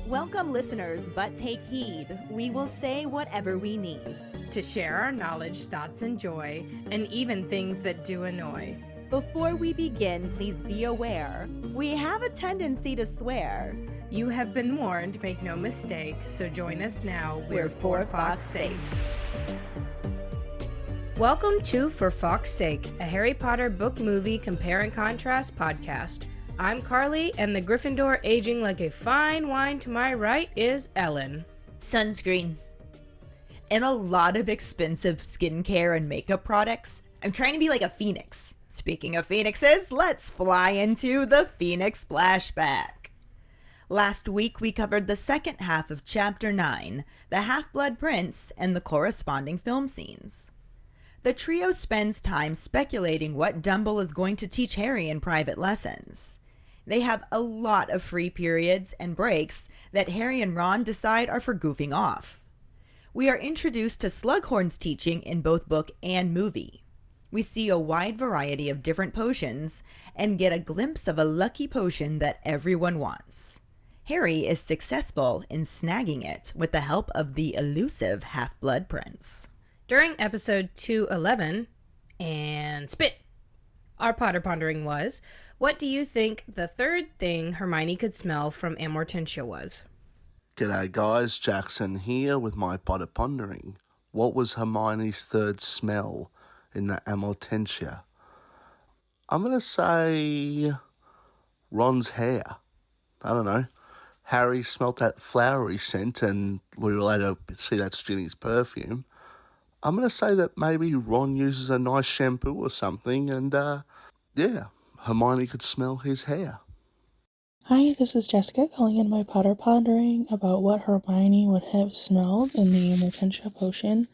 Welcome, listeners, but take heed. We will say whatever we need to share our knowledge, thoughts, and joy, and even things that do annoy. Before we begin, please be aware, we have a tendency to swear. You have been warned, make no mistake, so join us now. We're for Fawkes' sake. Welcome to For Fawkes' Sake, a Harry Potter book movie compare and contrast podcast. I'm Karlee, and the Gryffindor aging like a fine wine to my right is Ellen. Sunscreen. And a lot of expensive skincare and makeup products. I'm trying to be like a phoenix. Speaking of phoenixes, let's fly into the Phoenix flashback. Last week we covered the second half of Chapter 9, the Half-Blood Prince, and the corresponding film scenes. The trio spends time speculating what Dumble is going to teach Harry in private lessons. They have a lot of free periods and breaks that Harry and Ron decide are for goofing off. We are introduced to Slughorn's teaching in both book and movie. We see a wide variety of different potions and get a glimpse of a lucky potion that everyone wants. Harry is successful in snagging it with the help of the elusive Half-Blood Prince. During episode 211, and spit, our Potter Pondering was, what do you think the third thing Hermione could smell from Amortentia was? G'day guys, Jackson here with my Potter Pondering. What was Hermione's third smell in the Amortentia? I'm going to say Ron's hair. I don't know. Harry smelt that flowery scent and we were later to see that's Ginny's perfume. I'm going to say that maybe Ron uses a nice shampoo or something and, Hermione could smell his hair. Hi, this is Jessica calling in my Potter Pondering about what Hermione would have smelled in the Amortentia potion.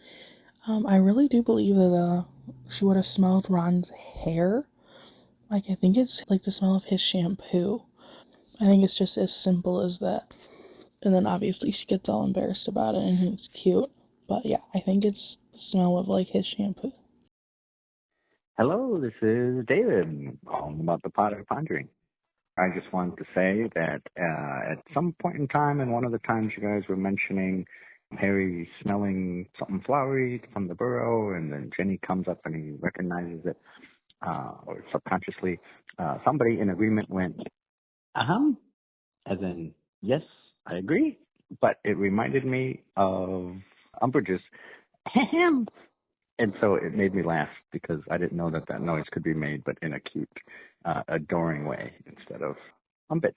I really do believe that she would have smelled Ron's hair. I think it's like the smell of his shampoo. I think it's just as simple as that. And then obviously she gets all embarrassed about it and it's cute. But yeah, I think it's the smell of like his shampoo. Hello, this is David calling about the Potter Pondering. I just wanted to say that at some point in time, and one of the times you guys were mentioning Harry smelling something flowery from the burrow, and then Ginny comes up and he recognizes it, or subconsciously, somebody in agreement went, as in, yes, I agree, but it reminded me of Umbridge's, ahem. And so it made me laugh because I didn't know that noise could be made, but in a cute, adoring way instead of bitch.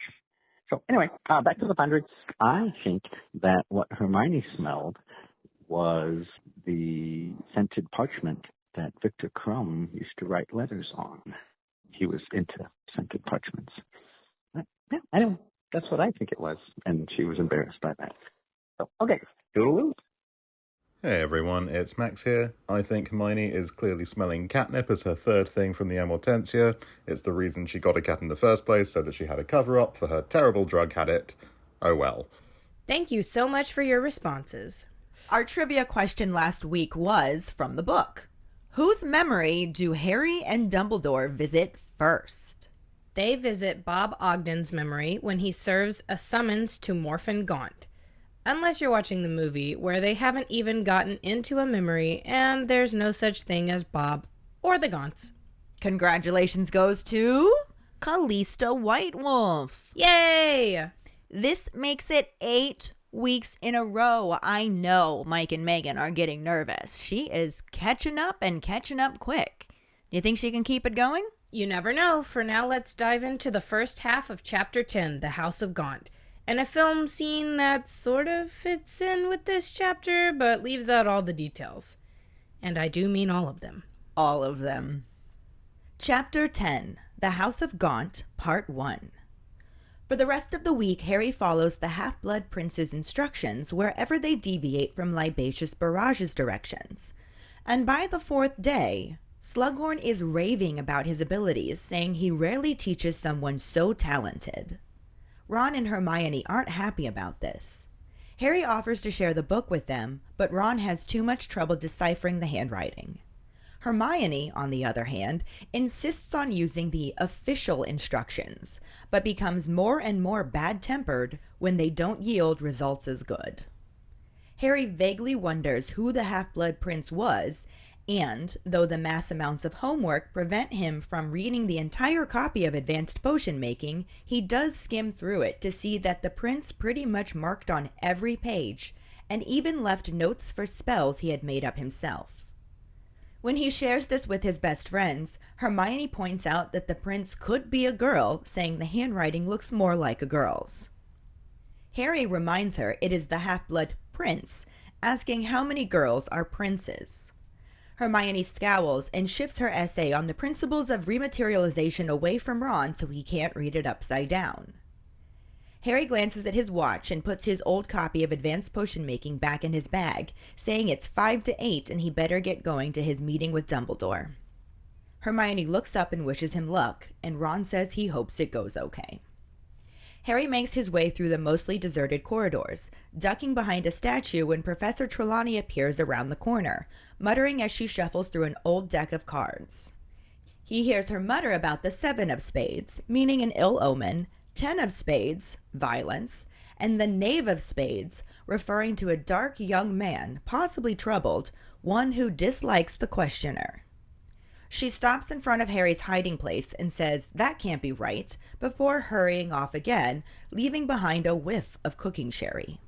So anyway, back to the pondering. I think that what Hermione smelled was the scented parchment that Victor Crumb used to write letters on. He was into scented parchments. Yeah, anyway, that's what I think it was, and she was embarrassed by that. So, okay, toodaloo. Hey everyone, it's Max here. I think Hermione is clearly smelling catnip as her third thing from the Amortentia. It's the reason she got a cat in the first place, so that she had a cover-up for her terrible drug habit. Oh well. Thank you so much for your responses. Our trivia question last week was from the book. Whose memory do Harry and Dumbledore visit first? They visit Bob Ogden's memory when he serves a summons to Morphin Gaunt. Unless you're watching the movie, where they haven't even gotten into a memory and there's no such thing as Bob or the Gaunts. Congratulations goes to Callista Whitewolf. Yay! This makes it 8 weeks in a row. I know Mike and Megan are getting nervous. She is catching up and catching up quick. Do you think she can keep it going? You never know. For now, let's dive into the first half of Chapter 10, the House of Gaunt. And a film scene that sort of fits in with this chapter, but leaves out all the details. And I do mean all of them. All of them. Chapter 10, The House of Gaunt, Part 1. For the rest of the week, Harry follows the Half-Blood Prince's instructions wherever they deviate from Libacious Barrage's directions. And by the fourth day, Slughorn is raving about his abilities, saying he rarely teaches someone so talented. Ron and Hermione aren't happy about this. Harry offers to share the book with them, but Ron has too much trouble deciphering the handwriting. Hermione, on the other hand, insists on using the official instructions, but becomes more and more bad-tempered when they don't yield results as good. Harry vaguely wonders who the Half-Blood Prince was, and, though the mass amounts of homework prevent him from reading the entire copy of Advanced Potion Making, he does skim through it to see that the prince pretty much marked on every page, and even left notes for spells he had made up himself. When he shares this with his best friends, Hermione points out that the prince could be a girl, saying the handwriting looks more like a girl's. Harry reminds her it is the Half-Blood Prince, asking how many girls are princes. Hermione scowls and shifts her essay on the principles of rematerialization away from Ron so he can't read it upside down. Harry glances at his watch and puts his old copy of Advanced Potion Making back in his bag, saying it's 5 to 8 and he better get going to his meeting with Dumbledore. Hermione looks up and wishes him luck, and Ron says he hopes it goes okay. Harry makes his way through the mostly deserted corridors, ducking behind a statue when Professor Trelawney appears around the corner, muttering as she shuffles through an old deck of cards. He hears her mutter about the 7 of spades, meaning an ill omen, 10 of spades, violence, and the knave of spades, referring to a dark young man, possibly troubled, one who dislikes the questioner. She stops in front of Harry's hiding place and says, "That can't be right," before hurrying off again, leaving behind a whiff of cooking sherry.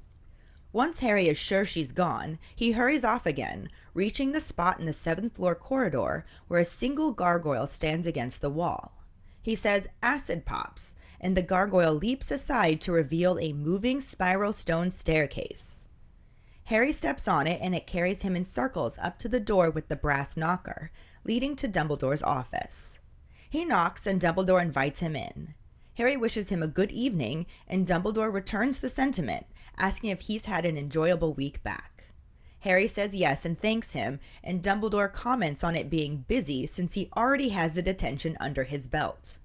Once Harry is sure she's gone, he hurries off again, reaching the spot in the 7th floor corridor where a single gargoyle stands against the wall. He says, "Acid pops," and the gargoyle leaps aside to reveal a moving spiral stone staircase. Harry steps on it and it carries him in circles up to the door with the brass knocker, leading to Dumbledore's office. He knocks and Dumbledore invites him in. Harry wishes him a good evening and Dumbledore returns the sentiment, asking if he's had an enjoyable week back. Harry says yes and thanks him, and Dumbledore comments on it being busy since he already has the detention under his belt.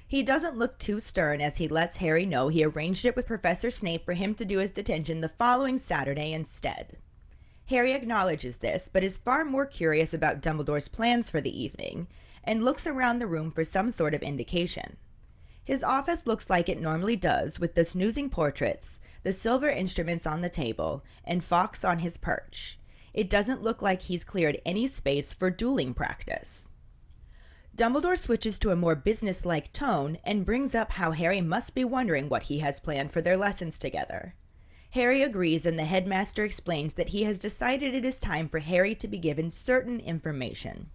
He doesn't look too stern as he lets Harry know he arranged it with Professor Snape for him to do his detention the following Saturday instead. Harry acknowledges this, but is far more curious about Dumbledore's plans for the evening, and looks around the room for some sort of indication. His office looks like it normally does, with the snoozing portraits, the silver instruments on the table, and Fawkes on his perch. It doesn't look like he's cleared any space for dueling practice. Dumbledore switches to a more business-like tone and brings up how Harry must be wondering what he has planned for their lessons together. Harry agrees, and the headmaster explains that he has decided it is time for Harry to be given certain information.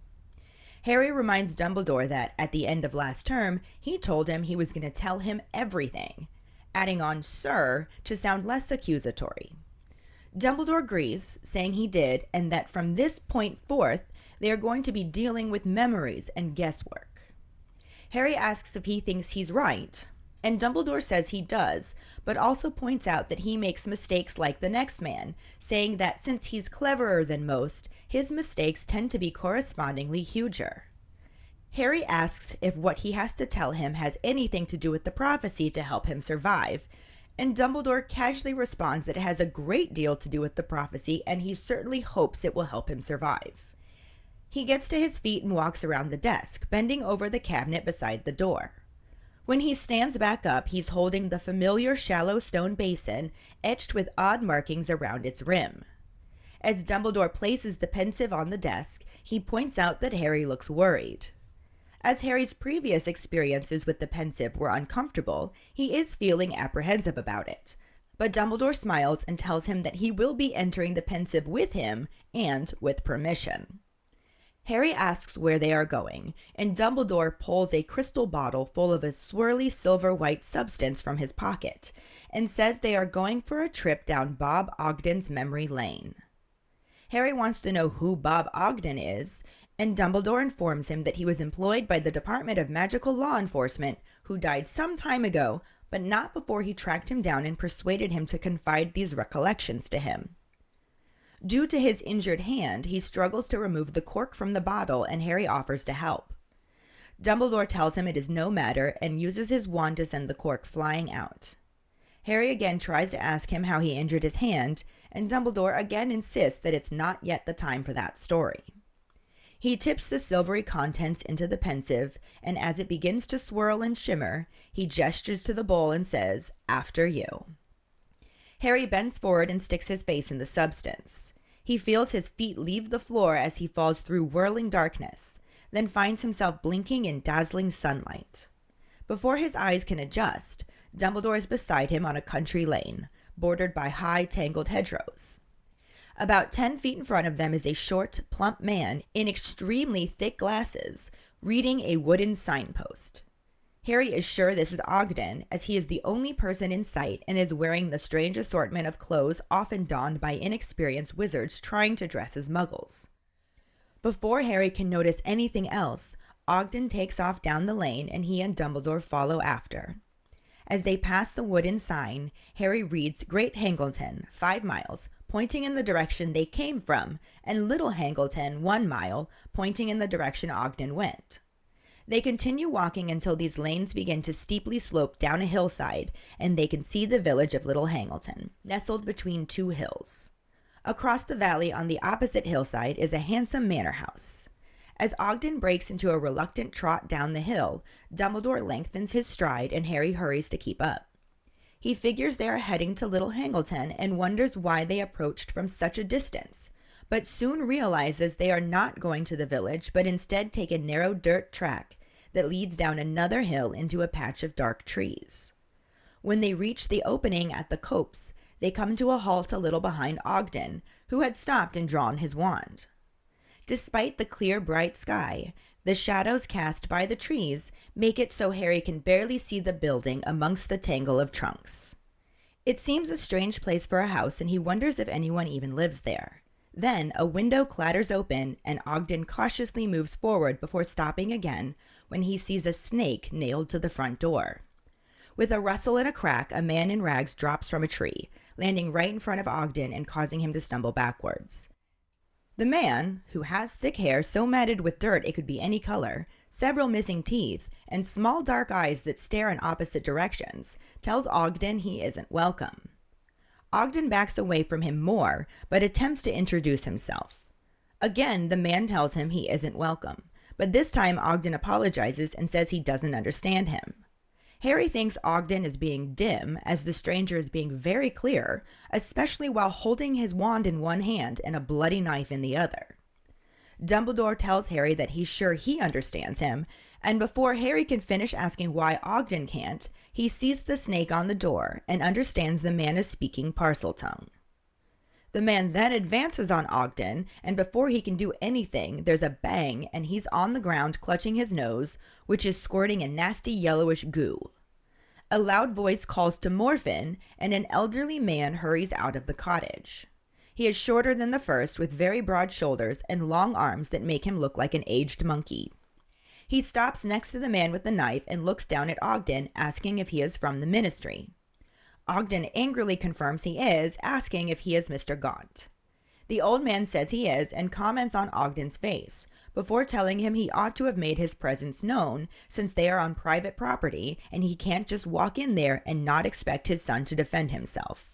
Harry reminds Dumbledore that, at the end of last term, he told him he was going to tell him everything, adding on "sir" to sound less accusatory. Dumbledore agrees, saying he did, and that from this point forth, they are going to be dealing with memories and guesswork. Harry asks if he thinks he's right, and Dumbledore says he does, but also points out that he makes mistakes like the next man, saying that since he's cleverer than most, his mistakes tend to be correspondingly huger. Harry asks if what he has to tell him has anything to do with the prophecy to help him survive, and Dumbledore casually responds that it has a great deal to do with the prophecy and he certainly hopes it will help him survive. He gets to his feet and walks around the desk, bending over the cabinet beside the door. When he stands back up, he's holding the familiar shallow stone basin, etched with odd markings around its rim. As Dumbledore places the pensieve on the desk, he points out that Harry looks worried. As Harry's previous experiences with the pensieve were uncomfortable, he is feeling apprehensive about it. But Dumbledore smiles and tells him that he will be entering the pensieve with him, and with permission. Harry asks where they are going, and Dumbledore pulls a crystal bottle full of a swirly silver-white substance from his pocket, and says they are going for a trip down Bob Ogden's memory lane. Harry wants to know who Bob Ogden is, and Dumbledore informs him that he was employed by the Department of Magical Law Enforcement, who died some time ago, but not before he tracked him down and persuaded him to confide these recollections to him. Due to his injured hand, he struggles to remove the cork from the bottle, and Harry offers to help. Dumbledore tells him it is no matter and uses his wand to send the cork flying out. Harry again tries to ask him how he injured his hand, and Dumbledore again insists that it's not yet the time for that story. He tips the silvery contents into the pensive, and as it begins to swirl and shimmer, he gestures to the bowl and says, "After you." Harry bends forward and sticks his face in the substance. He feels his feet leave the floor as he falls through whirling darkness, then finds himself blinking in dazzling sunlight. Before his eyes can adjust, Dumbledore is beside him on a country lane, bordered by high, tangled hedgerows. About 10 feet in front of them is a short, plump man in extremely thick glasses, reading a wooden signpost. Harry is sure this is Ogden, as he is the only person in sight and is wearing the strange assortment of clothes often donned by inexperienced wizards trying to dress as muggles. Before Harry can notice anything else, Ogden takes off down the lane and he and Dumbledore follow after. As they pass the wooden sign, Harry reads Great Hangleton, 5 miles, pointing in the direction they came from, and Little Hangleton, 1 mile, pointing in the direction Ogden went. They continue walking until these lanes begin to steeply slope down a hillside, and they can see the village of Little Hangleton, nestled between 2 hills. Across the valley on the opposite hillside is a handsome manor house. As Ogden breaks into a reluctant trot down the hill, Dumbledore lengthens his stride and Harry hurries to keep up. He figures they are heading to Little Hangleton and wonders why they approached from such a distance, but soon realizes they are not going to the village but instead take a narrow dirt track that leads down another hill into a patch of dark trees. When they reach the opening at the copse, they come to a halt a little behind Ogden, who had stopped and drawn his wand. Despite the clear, bright sky, the shadows cast by the trees make it so Harry can barely see the building amongst the tangle of trunks. It seems a strange place for a house, and he wonders if anyone even lives there. Then a window clatters open, and Ogden cautiously moves forward before stopping again when he sees a snake nailed to the front door. With a rustle and a crack, a man in rags drops from a tree, landing right in front of Ogden and causing him to stumble backwards. The man, who has thick hair so matted with dirt it could be any color, several missing teeth, and small dark eyes that stare in opposite directions, tells Ogden he isn't welcome. Ogden backs away from him more, but attempts to introduce himself. Again, the man tells him he isn't welcome, but this time Ogden apologizes and says he doesn't understand him. Harry thinks Ogden is being dim, as the stranger is being very clear, especially while holding his wand in one hand and a bloody knife in the other. Dumbledore tells Harry that he's sure he understands him, and before Harry can finish asking why Ogden can't, he sees the snake on the door and understands the man is speaking Parseltongue. The man then advances on Ogden, and before he can do anything, there's a bang and he's on the ground clutching his nose, which is squirting a nasty yellowish goo. A loud voice calls to Morphin, and an elderly man hurries out of the cottage. He is shorter than the first, with very broad shoulders and long arms that make him look like an aged monkey. He stops next to the man with the knife and looks down at Ogden, asking if he is from the ministry. Ogden angrily confirms he is, asking if he is Mr. Gaunt. The old man says he is and comments on Ogden's face, before telling him he ought to have made his presence known, since they are on private property and he can't just walk in there and not expect his son to defend himself.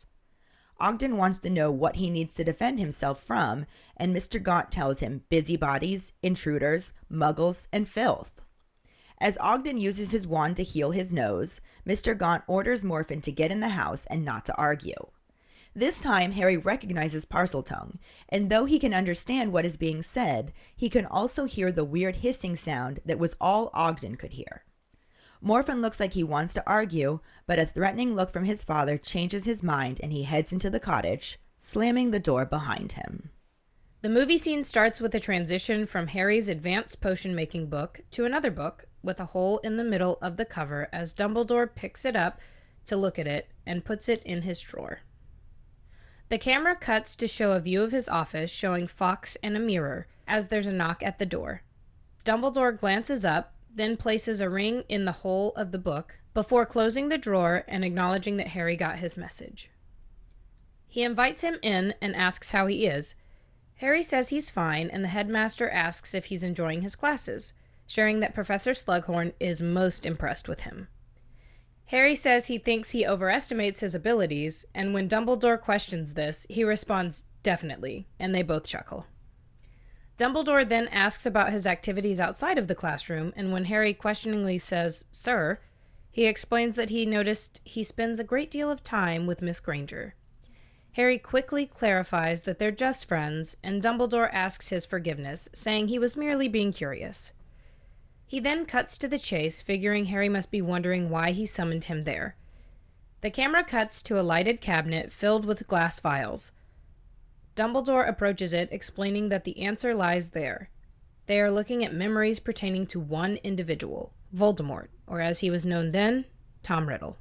Ogden wants to know what he needs to defend himself from, and Mr. Gaunt tells him busybodies, intruders, muggles, and filth. As Ogden uses his wand to heal his nose, Mr. Gaunt orders Morphin to get in the house and not to argue. This time, Harry recognizes Parseltongue, and though he can understand what is being said, he can also hear the weird hissing sound that was all Ogden could hear. Morphin looks like he wants to argue, but a threatening look from his father changes his mind and he heads into the cottage, slamming the door behind him. The movie scene starts with a transition from Harry's advanced potion-making book to another book with a hole in the middle of the cover as Dumbledore picks it up to look at it and puts it in his drawer. The camera cuts to show a view of his office showing Fawkes and a mirror as there's a knock at the door. Dumbledore glances up, then places a ring in the hole of the book before closing the drawer and acknowledging that Harry got his message. He invites him in and asks how he is. Harry says he's fine, and the headmaster asks if he's enjoying his classes, sharing that Professor Slughorn is most impressed with him. Harry says he thinks he overestimates his abilities, and when Dumbledore questions this, he responds, "Definitely," and they both chuckle. Dumbledore then asks about his activities outside of the classroom, and when Harry questioningly says, "Sir," he explains that he noticed he spends a great deal of time with Miss Granger. Harry quickly clarifies that they're just friends, and Dumbledore asks his forgiveness, saying he was merely being curious. He then cuts to the chase, figuring Harry must be wondering why he summoned him there. The camera cuts to a lighted cabinet filled with glass vials. Dumbledore approaches it, explaining that the answer lies there. They are looking at memories pertaining to one individual, Voldemort, or as he was known then, Tom Riddle.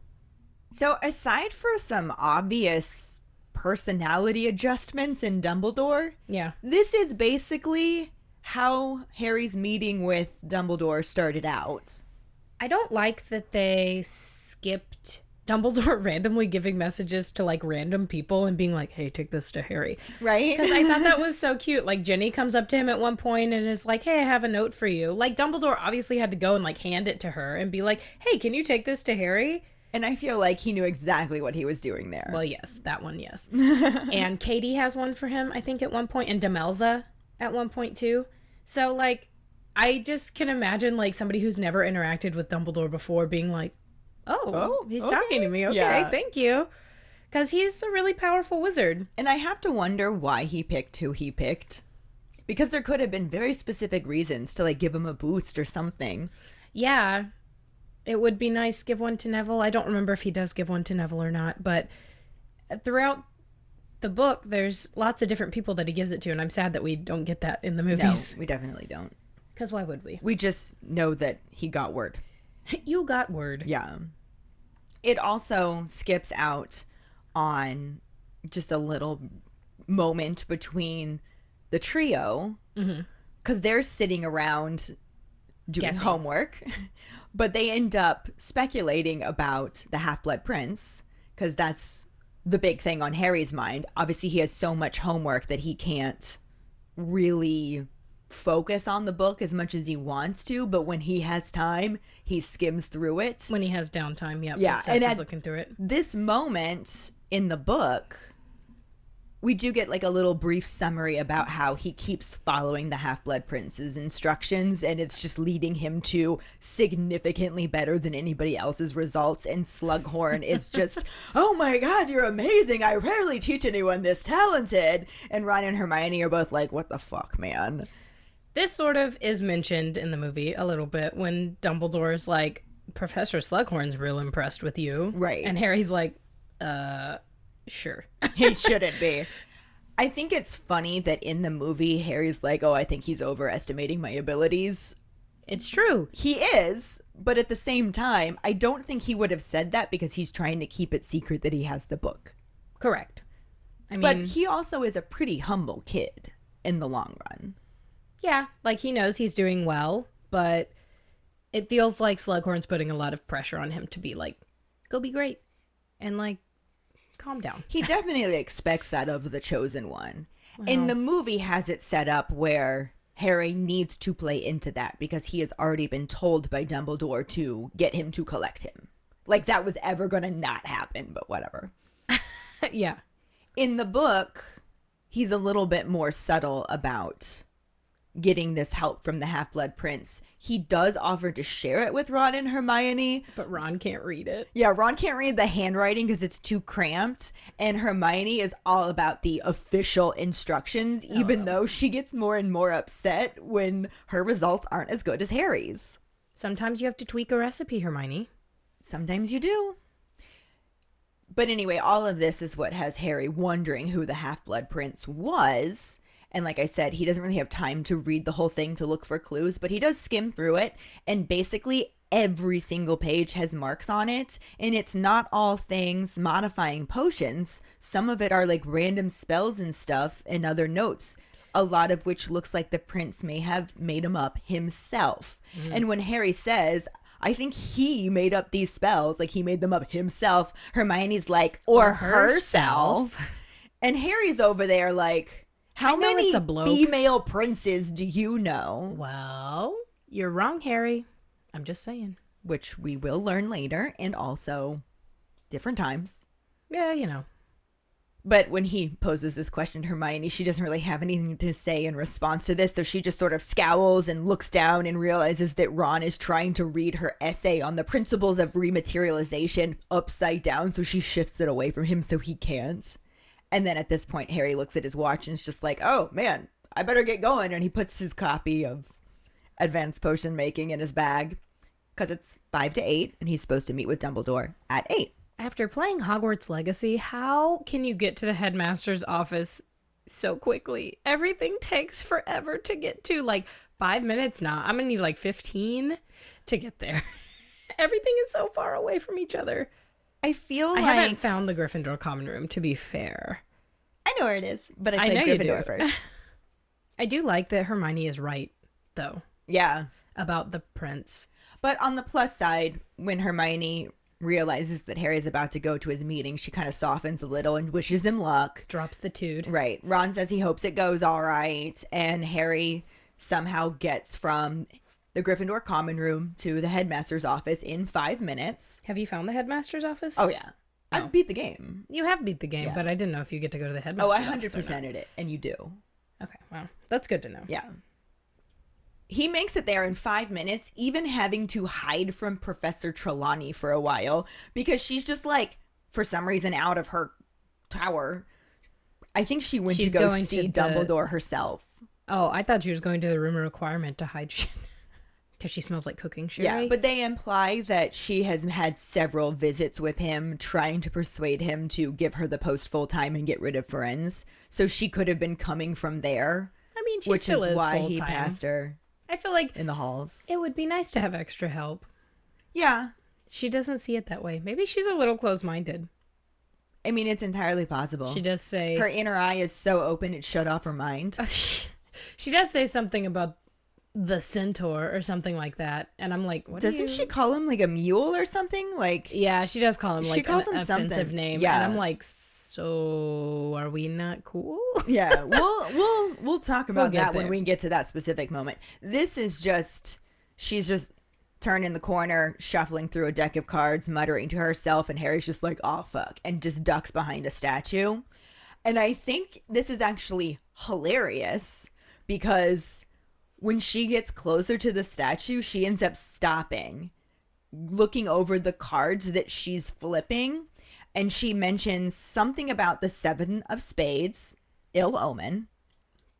So aside for some obvious personality adjustments in Dumbledore, Yeah. this is basically how Harry's meeting with Dumbledore started out. I don't like that they skipped Dumbledore randomly giving messages to like random people and being like, "Hey, take this to Harry." Right? Because I thought that was so cute. Like Jenny comes up to him at one point and is like, "Hey, I have a note for you." Like Dumbledore obviously had to go and like hand it to her and be like, "Hey, can you take this to Harry?" And I feel like he knew exactly what he was doing there. Well, yes, that one, yes. And Katie has one for him, I think, at one point, and Demelza at one point too. So like, I just can imagine like somebody who's never interacted with Dumbledore before being like, "Oh, he's okay. talking to me. Okay, Yeah. thank you." Because he's a really powerful wizard. And I have to wonder why he picked who he picked. Because there could have been very specific reasons to like give him a boost or something. Yeah, it would be nice give one to Neville. I don't remember if he does give one to Neville or not, but throughout the book, there's lots of different people that he gives it to, and I'm sad that we don't get that in the No, movies. we definitely don't. Because why would we? We just know that he got word. You got word. Yeah. It also skips out on just a little moment between the trio because they're sitting around doing Guessing. homework, but they end up speculating about the Half-Blood Prince because that's the big thing on Harry's mind. Obviously, he has so much homework that he can't really focus on the book as much as he wants to, but when he has time, he skims through it. When he has downtime, yep. Yeah, It says and he's at looking through it. this moment in the book, we do get like a little brief summary about how he keeps following the Half-Blood Prince's instructions, and it's just leading him to significantly better than anybody else's results. And Slughorn is just, "Oh my god, you're amazing. I rarely teach anyone this talented." And Ron and Hermione are both like, "What the fuck, man?" This sort of is mentioned in the movie a little bit when Dumbledore's like, "Professor Slughorn's real impressed with you." Right. And Harry's like, sure. He shouldn't be. I think it's funny that in the movie, Harry's like, "Oh, I think he's overestimating my abilities." It's true. He is, but at the same time, I don't think he would have said that because he's trying to keep it secret that he has the book. Correct. I mean, But he also is a pretty humble kid in the long run. yeah, like he knows he's doing well, but it feels like Slughorn's putting a lot of pressure on him to be like, "Go be great," and like, calm down. He definitely expects that of the chosen one. And the movie has it set up where Harry needs to play into that because he has already been told by Dumbledore to get him to collect him. Like that was ever going to not happen, but whatever. Yeah. In the book, he's a little bit more subtle about getting this help from the Half-Blood Prince. He does offer to share it with Ron and Hermione. But Ron can't read it. Yeah, Ron can't read the handwriting because it's too cramped, and Hermione is all about the official instructions, even though she gets more and more upset when her results aren't as good as Harry's. Sometimes you have to tweak a recipe, Hermione. Sometimes you do. But anyway, all of this is what has Harry wondering who the Half-Blood Prince was. And like I said, he doesn't really have time to read the whole thing to look for clues, but he does skim through it. And basically every single page has marks on it. And it's not all things modifying potions. Some of it are like random spells and stuff and other notes, a lot of which looks like the prince may have made them up himself. And when Harry says, "I think he made up these spells," like he made them up himself, Hermione's like, or herself. And Harry's over there like, how know many it's a bloke. female princes do you know? Well, you're wrong, Harry. I'm just saying. Which we will learn later, and also different times. Yeah, you know. But when he poses this question to Hermione, she doesn't really have anything to say in response to this. So she just sort of scowls and looks down and realizes that Ron is trying to read her essay on the principles of rematerialization upside down. So she shifts it away from him so he can't. And then at this point, Harry looks at his watch and is just like, oh, man, I better get going. And he puts his copy of Advanced Potion Making in his bag because it's 5 to 8 and he's supposed to meet with Dumbledore at 8. After playing Hogwarts Legacy, how can you get to the headmaster's office so quickly? Everything takes forever to get to. Like 5 minutes now. I'm going to need like 15 to get there. Everything is so far away from each other. I feel I like... haven't found the Gryffindor common room, to be fair. I know where it is, but I I know played you Gryffindor do. first. I do like that Hermione is right, though, Yeah. about the prince. But on the plus side, when Hermione realizes that Harry's about to go to his meeting, she kind of softens a little and wishes him luck. Drops the tude. Right. Ron says he hopes it goes all right. And Harry somehow gets from the Gryffindor common room to the headmaster's office in 5 minutes. Have you found the headmaster's office? Oh, yeah. I Oh. beat the game. You have beat the game, Yeah. but I didn't know if you get to go to the Oh, headmaster's I office or 100%ed it. And you do. not. Okay, well, that's good to know. Yeah. He makes it there in 5 minutes, even having to hide from Professor Trelawney for a while because she's just like, for some reason, out of her tower. I think she went She's to go going see to the- Dumbledore herself. Oh, I thought she was going to the room of requirement to hide shit. Because she smells like cooking sherry. Yeah, but they imply that she has had several visits with him, trying to persuade him to give her the post full time and get rid of Firenze. So she could have been coming from there, I mean, she which still is is why he full-time. passed her I feel like in the halls. it would be nice to have extra help. Yeah, She doesn't see it that way. Maybe she's a little closed-minded. I mean, it's entirely possible. She does say... Her inner eye is so open it shut off her mind. She does say something about the centaur or something like that. And I'm like, what Doesn't she call him like a mule or something? Like, Yeah, she does call him She like calls an him offensive something. name. Yeah. And I'm like, so are we not cool? yeah, we'll talk about get that when there. we get to that specific moment. This is just, she's just turned in the corner, shuffling through a deck of cards, muttering to herself, and Harry's just like, oh fuck, and just ducks behind a statue. And I think this is actually hilarious because when she gets closer to the statue, she ends up stopping, looking over the cards that she's flipping, and she mentions something about the 7 of spades, ill omen,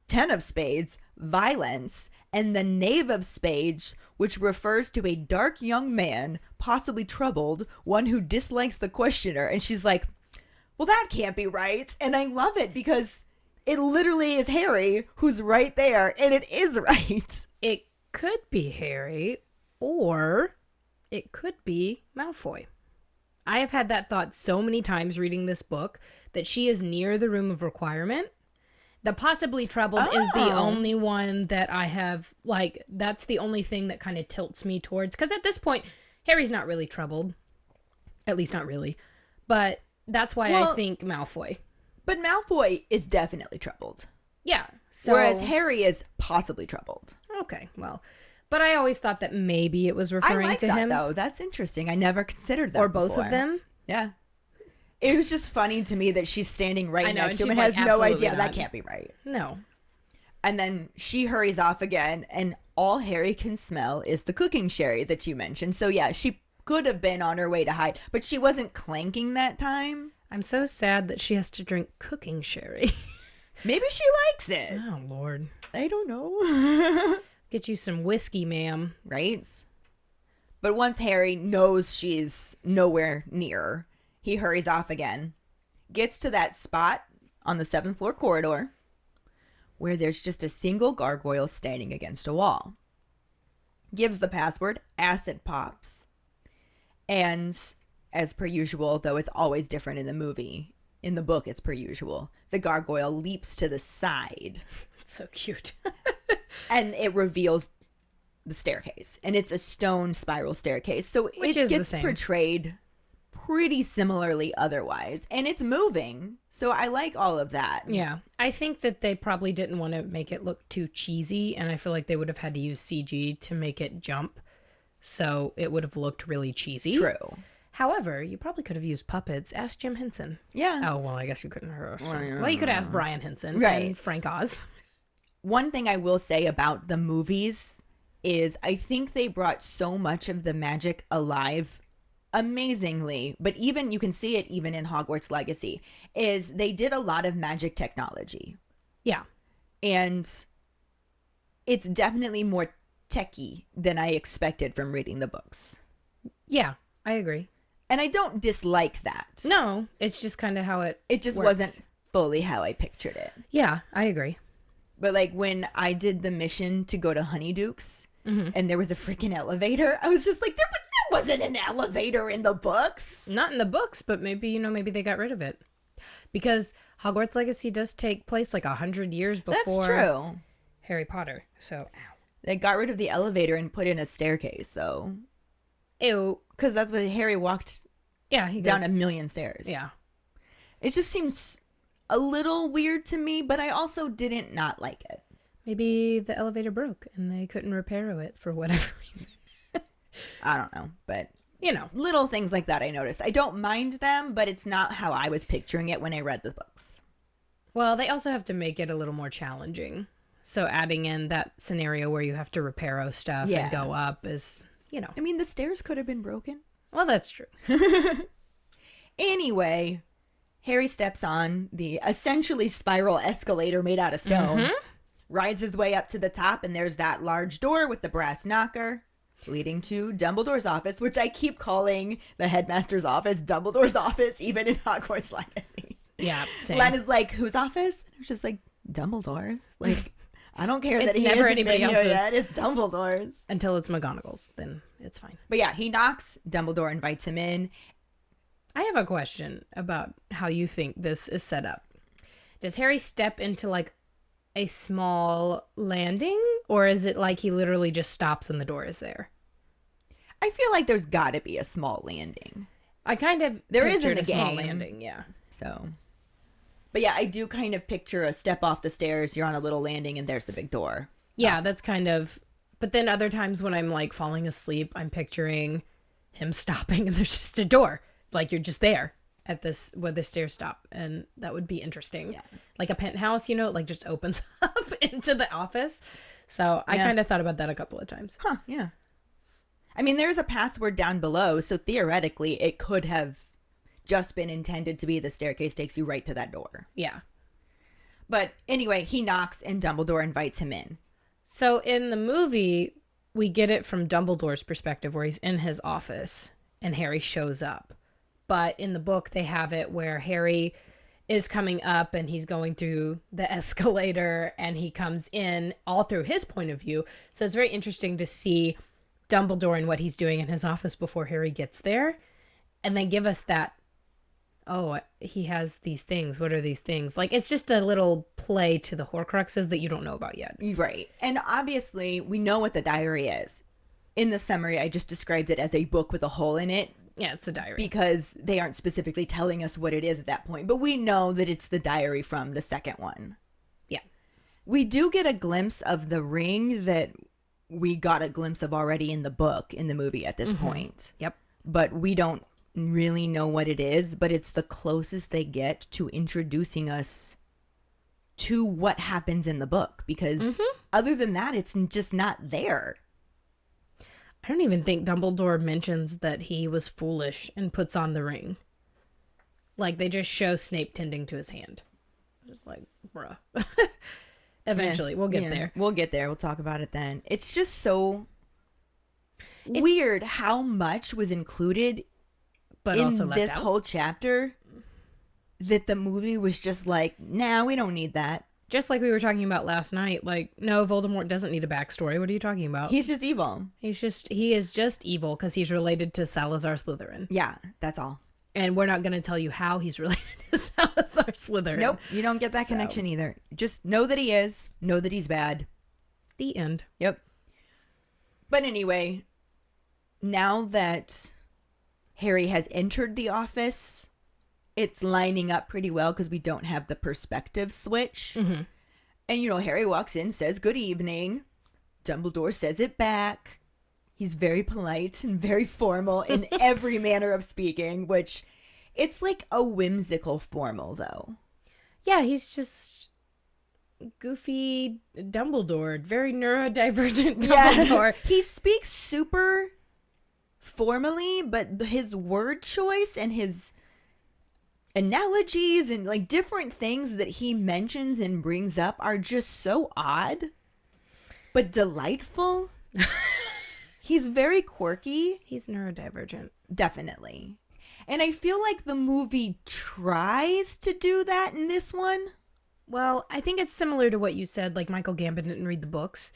10 of spades, violence, and the knave of spades, which refers to a dark young man, possibly troubled, one who dislikes the questioner. And she's like, well, that can't be right. And I love it because it literally is Harry who's right there, and it is right. It could be Harry, or it could be Malfoy. I have had that thought so many times reading this book that she is near the room of requirement. The possibly troubled is the Oh. only one that I have, like, that's the only thing that kind of tilts me towards. Because at this point, Harry's not really troubled. At least not really. But that's why I Well- think Malfoy. But Malfoy is definitely troubled, Yeah. So, whereas Harry is possibly troubled. okay, well. But I always thought that maybe it was I referring like to that, him. though. That's interesting. I never considered that Or both before. of them. Yeah. It was just funny to me that she's standing right I know, next and to him she's and has like, no "Absolutely idea. not." That can't be right. No. And then she hurries off again, and all Harry can smell is the cooking sherry that you mentioned. So yeah, she could have been on her way to hide, but she wasn't clanking that time. I'm so sad that she has to drink cooking sherry. Maybe she likes it. Oh, Lord. I don't know. Get you some whiskey, ma'am. Right? But once Harry knows she's nowhere near, he hurries off again, gets to that spot on the 7th floor corridor where there's just a single gargoyle standing against a wall. Gives the password, acid pops. And as per usual, though it's always different in the movie, in the book it's per usual, the gargoyle leaps to the side It's so cute. and it reveals the staircase. And it's a stone spiral staircase. So Which it is the gets same. portrayed pretty similarly otherwise. And it's moving. So I like all of that. Yeah. I think that they probably didn't want to make it look too cheesy, and I feel like they would have had to use CG to make it jump. So it would have looked really cheesy. True. However, you probably could have used puppets. Ask Jim Henson. Yeah. Oh, well, I guess you couldn't. Well, you could ask Brian Henson Right. and Frank Oz. One thing I will say about the movies is I think they brought so much of the magic alive amazingly, but even you can see it even in Hogwarts Legacy, is they did a lot of magic technology. Yeah. And it's definitely more techy than I expected from reading the books. Yeah, I agree. And I don't dislike that. No, it's just kind of how it just works. wasn't fully how I pictured it. Yeah, I agree. But like when I did the mission to go to Honeydukes Mm-hmm. and there was a freaking elevator, I was just like, there wasn't an elevator in the books. Not in the books, but maybe, maybe they got rid of it. Because Hogwarts Legacy does take place like 100 years before That's true. Harry Potter. So, ow. They got rid of the elevator and put in a staircase, though. Ew. Because that's what Harry walked Yeah, he down goes, a million stairs. Yeah. It just seems a little weird to me, but I also didn't not like it. Maybe the elevator broke and they couldn't repair it for whatever reason. I don't know, but You know. little things like that I noticed. I don't mind them, but it's not how I was picturing it when I read the books. Well, they also have to make it a little more challenging. So adding in that scenario where you have to repair stuff Yeah. and go up is, I mean, the stairs could have been broken. Well, that's true. Anyway, Harry steps on the essentially spiral escalator made out of stone, rides his way up to the top, and there's that large door with the brass knocker leading to Dumbledore's office, which I keep calling the headmaster's office Dumbledore's office, even in Hogwarts Legacy. Yeah, same. Len is like, whose office? And it's just like, Dumbledore's. Like, I don't care that It's he never hasn't anybody been here else's. yet. It's Dumbledore's. Until it's McGonagall's, then it's fine. But yeah, he knocks. Dumbledore invites him in. I have a question about how you think this is set up. Does Harry step into like a small landing, or is it like he literally just stops and the door is there? I feel like there's got to be a small landing. I kind of There is in pictured the a small game. landing, yeah. So, but yeah, I do kind of picture a step off the stairs, you're on a little landing, and there's the big door. Yeah, that's kind of. But then other times when I'm like falling asleep, I'm picturing him stopping and there's just a door. Like you're just there at this where the stairs stop, and that would be interesting. Yeah. Like a penthouse, it like just opens up into the office. So I Yeah. kind of thought about that a couple of times. Huh, yeah. I mean, there's a password down below, so theoretically it could have just been intended to be the staircase takes you right to that door. Yeah. But anyway, he knocks and Dumbledore invites him in. So in the movie, we get it from Dumbledore's perspective where he's in his office and Harry shows up. But in the book, they have it where Harry is coming up and he's going through the escalator and he comes in all through his point of view. So it's very interesting to see Dumbledore and what he's doing in his office before Harry gets there. And then give us that, oh, he has these things. What are these things? Like, it's just a little play to the Horcruxes that you don't know about yet. Right. And obviously, we know what the diary is. In the summary, I just described it as a book with a hole in it Yeah, it's a diary. because they aren't specifically telling us what it is at that point. But we know that it's the diary from the second one. Yeah. We do get a glimpse of the ring that we got a glimpse of already in the book, in the movie at this point. Yep. But we don't really know what it is, but it's the closest they get to introducing us to what happens in the book, because other than that, it's just not there. I don't even think Dumbledore mentions that he was foolish and puts on the ring. Like, they just show Snape tending to his hand. Just like, bruh. Eventually, we'll get there. We'll get there. We'll talk about it then. It's just so weird how much was included But in also left this out. whole chapter that the movie was just like, nah, we don't need that. Just like we were talking about last night. Like, no, Voldemort doesn't need a backstory. What are you talking about? He's just evil. He is just evil because he's related to Salazar Slytherin. Yeah, that's all. And we're not going to tell you how he's related to Salazar Slytherin. Nope, you don't get that connection either. Just know that he is, know that he's bad. The end. Yep. But anyway, now that Harry has entered the office, it's lining up pretty well because we don't have the perspective switch. Mm-hmm. And, Harry walks in, says, "Good evening." Dumbledore says it back. He's very polite and very formal in every manner of speaking, which it's like a whimsical formal, though. Yeah, he's just goofy Dumbledore, very neurodivergent Dumbledore. He speaks super formally, but his word choice and his analogies and like different things that he mentions and brings up are just so odd, but delightful. He's very quirky. He's neurodivergent. Definitely. And I feel like the movie tries to do that in this one. Well, I think it's similar to what you said, like Michael Gambon didn't read the books,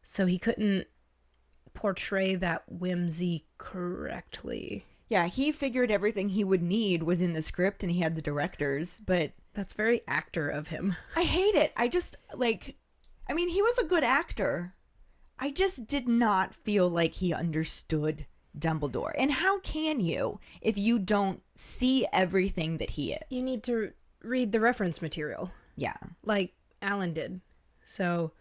so he couldn't portray that whimsy correctly. Yeah, he figured everything he would need was in the script and he had the directors, but That's very actor of him. I hate it. I just, like, I mean, he was a good actor. I just did not feel like he understood Dumbledore. And how can you if you don't see everything that he is? You need to read the reference material, Yeah. like Alan did. So,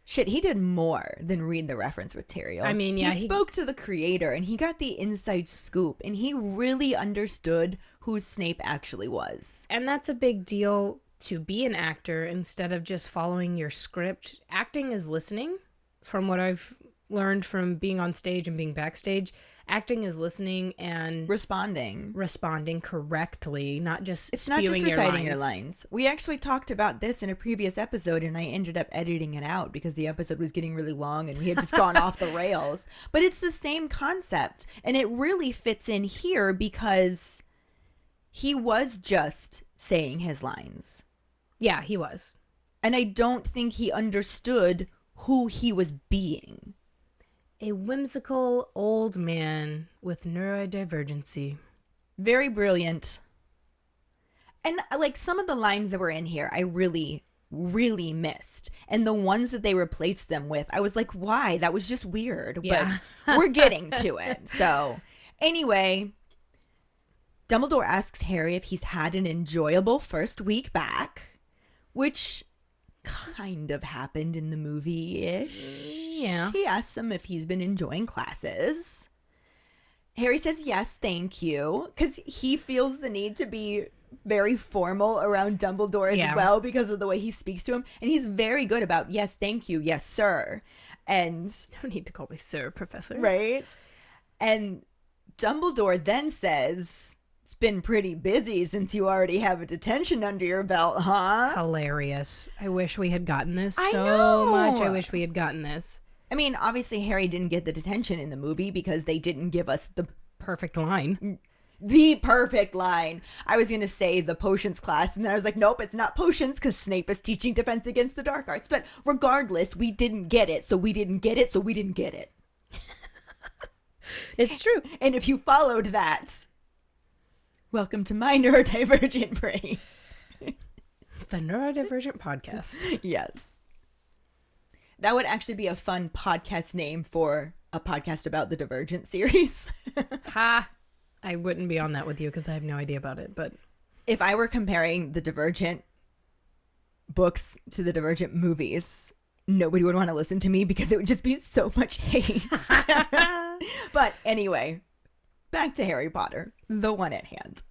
Shit, he did more than read the reference material. I mean, yeah, he spoke to the creator and he got the inside scoop and he really understood who Snape actually was. and that's a big deal to be an actor instead of just following your script. Acting is listening, from what I've learned from being on stage and being backstage. Acting is listening and responding correctly, not just It's not just spewing reciting your your lines. We actually talked about this in a previous episode and I ended up editing it out because the episode was getting really long and we had just gone off the rails. But it's the same concept and it really fits in here because he was just saying his lines. Yeah, he was. And I don't think he understood who he was being. A whimsical old man with neurodivergency. Very brilliant. And like some of the lines that were in here, I really, really missed. And the ones that they replaced them with, I was like, why? That was just weird. Yeah. But we're getting to it. So anyway, Dumbledore asks Harry if he's had an enjoyable first week back, which kind of happened in the movie-ish. Yeah. He asks him if he's been enjoying classes. Harry says yes, thank you, because he feels the need to be very formal around Dumbledore as well because of the way he speaks to him. And he's very good about yes, thank you, yes, sir. And No need to call me sir, professor. right? And Dumbledore then says, it's been pretty busy since you already have a detention under your belt, huh? Hilarious. I wish we had gotten this I so know. much. I wish we had gotten this. I mean, obviously Harry didn't get the detention in the movie because they didn't give us Perfect line. the perfect line. I was going to say the potions class, and then I was like, nope, it's not potions because Snape is teaching defense against the dark arts. But regardless, we didn't get it, so we didn't get it, so we didn't get it. It's true. And if you followed that, welcome to my neurodivergent brain. The Neurodivergent Podcast. Yes. That would actually be a fun podcast name for a podcast about the Divergent series. Ha! I wouldn't be on that with you because I have no idea about it, but If I were comparing the Divergent books to the Divergent movies, nobody would want to listen to me because it would just be so much hate. But anyway, back to Harry Potter, the one at hand.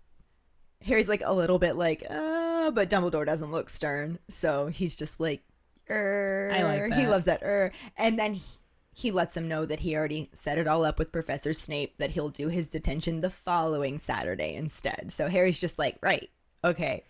Harry's like a little bit like, but Dumbledore doesn't look stern. So he's just like, I like He that. loves that, And then he lets him know that he already set it all up with Professor Snape, that he'll do his detention the following Saturday instead. So Harry's just like, right, okay.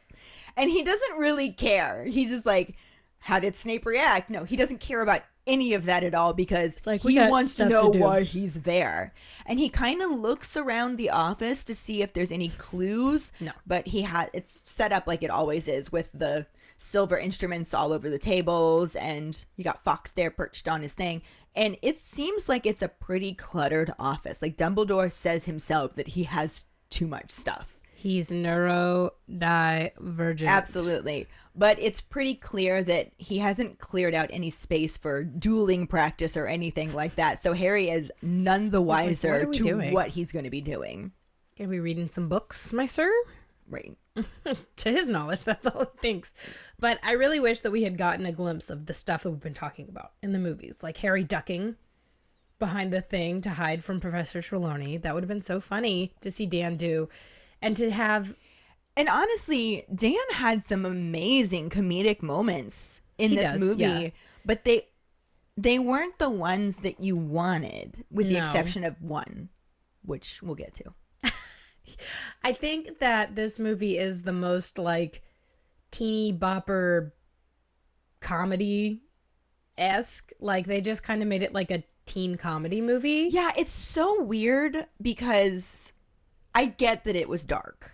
And he doesn't really care. He's just like, how did Snape react? No, he doesn't care about any of that at all because like, we he got wants to stuff know to do. why he's there. And he kind of looks around the office to see if there's any clues. No. But it's set up like it always is, with the silver instruments all over the tables, and you got Fawkes there perched on his thing. And it seems like it's a pretty cluttered office. Like Dumbledore says himself that he has too much stuff. he's neurodivergent. Absolutely. But it's pretty clear that he hasn't cleared out any space for dueling practice or anything like that. So Harry is none the like, wiser what are we to doing? what he's going to be doing. Gonna be reading some books, my sir? Right. To his knowledge, that's all he thinks. But I really wish that we had gotten a glimpse of the stuff that we've been talking about in the movies, like Harry ducking behind the thing to hide from Professor Trelawney. That would have been so funny to see Dan do. And to have... And honestly, Dan had some amazing comedic moments in this movie, yeah. but they weren't the ones that you wanted, with the exception of one, which we'll get to. I think that this movie is the most like teeny bopper comedy-esque. Like they just kind of made it like a teen comedy movie. Yeah, it's so weird because I get that it was dark.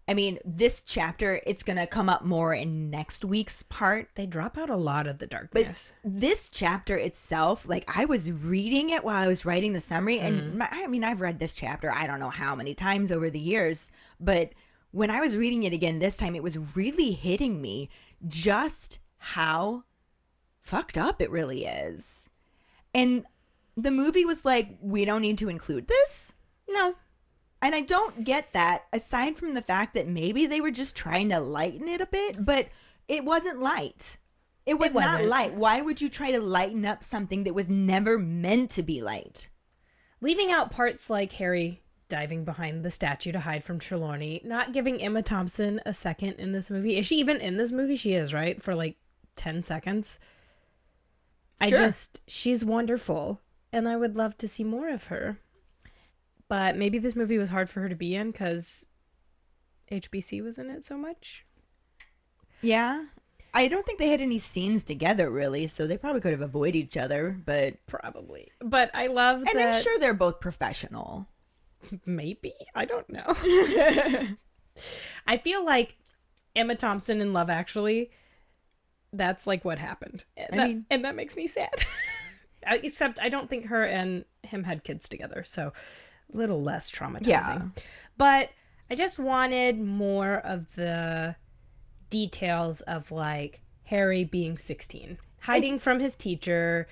I mean, this chapter, it's going to come up more in next week's part. They drop out a lot of the But darkness. this chapter itself, like I was reading it while I was writing the summary. And I've read this chapter, I don't know how many times over the years. But when I was reading it again this time, it was really hitting me just how fucked up it really is. And the movie was like, we don't need to include this. No. And I don't get that, aside from the fact that maybe they were just trying to lighten it a bit, but it wasn't light. It was not wasn't. light. Why would you try to lighten up something that was never meant to be light? Leaving out parts like Harry diving behind the statue to hide from Trelawney, not giving Emma Thompson a second in this movie. Is she even in this movie? She is, right? For like 10 seconds. Sure. She's wonderful, and I would love to see more of her. But maybe this movie was hard for her to be in because HBC was in it so much. Yeah. I don't think they had any scenes together, really, so they probably could have avoided each other, but... Probably. But I love that... And I'm sure they're both professional. Maybe? I don't know. I feel like Emma Thompson in Love Actually, that's like what happened. And that makes me sad. Except I don't think her and him had kids together, so... little less traumatizing. Yeah. But I just wanted more of the details of like Harry being 16, hiding from his teacher,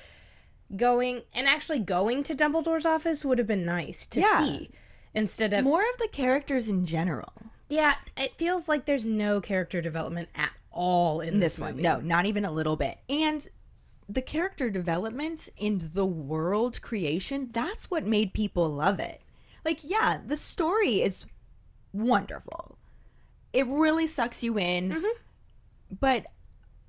going to Dumbledore's office would have been nice to see instead of more of the characters in general. Yeah, it feels like there's no character development at all in this one. movie. No, not even a little bit. And the character development in the world creation, that's what made people love it. Like, yeah, the story is wonderful. It really sucks you in. Mm-hmm. But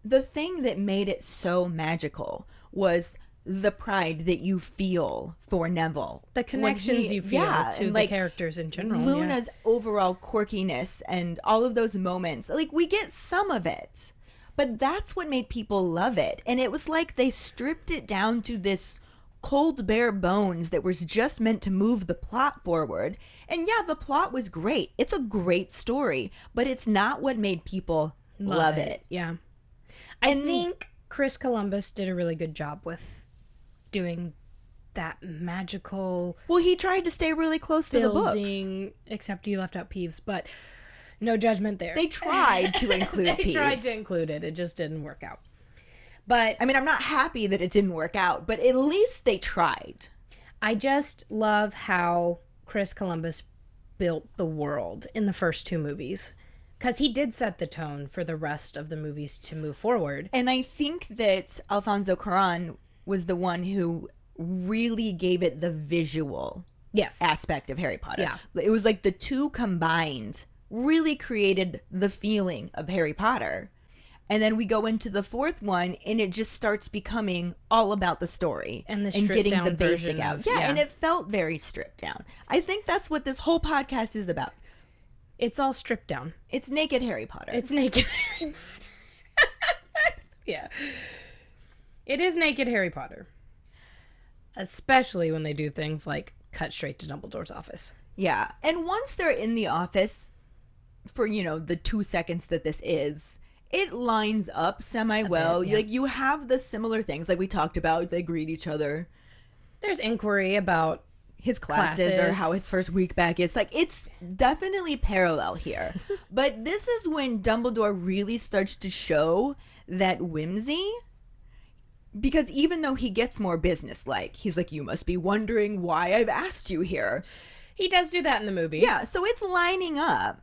the thing that made it so magical was the pride that you feel for Neville. The connections you feel to and, the characters in general. Luna's overall quirkiness and all of those moments. Like, we get some of it. But that's what made people love it. And it was like they stripped it down to this cold bare bones that was just meant to move the plot forward. And yeah, the plot was great. It's a great story, but it's not what made people love it. Yeah. I think Chris Columbus did a really good job with doing that magical Well, he tried to stay really close to the books. building, except you left out Peeves, but no judgment there. They tried to include They Peeves. tried to include it. It just didn't work out. But I mean, I'm not happy that it didn't work out, but at least they tried. I just love how Chris Columbus built the world in the first two movies. Because he did set the tone for the rest of the movies to move forward. And I think that Alfonso Cuarón was the one who really gave it the visual aspect of Harry Potter. Yeah. It was like the two combined really created the feeling of Harry Potter. And then we go into the fourth one, and it just starts becoming all about the story And the getting stripped-down the basic version out. of- Yeah, yeah. and it felt very stripped down. I think that's what this whole podcast is about. It's all stripped down. It's naked Harry Potter. It's naked Harry Potter. Yeah. It is naked Harry Potter. Especially when they do things like cut straight to Dumbledore's office. Yeah. And once they're in the office for, the 2 seconds that this is, it lines up semi-well. yeah. Like, you have the similar things like we talked about. They greet each other. There's inquiry about His classes or Classes. how his first week back is. Like, it's definitely parallel here. But this is when Dumbledore really starts to show that whimsy. Because even though he gets more businesslike, he's like, you must be wondering why I've asked you here. He does do that in the movie. Yeah, so it's lining up.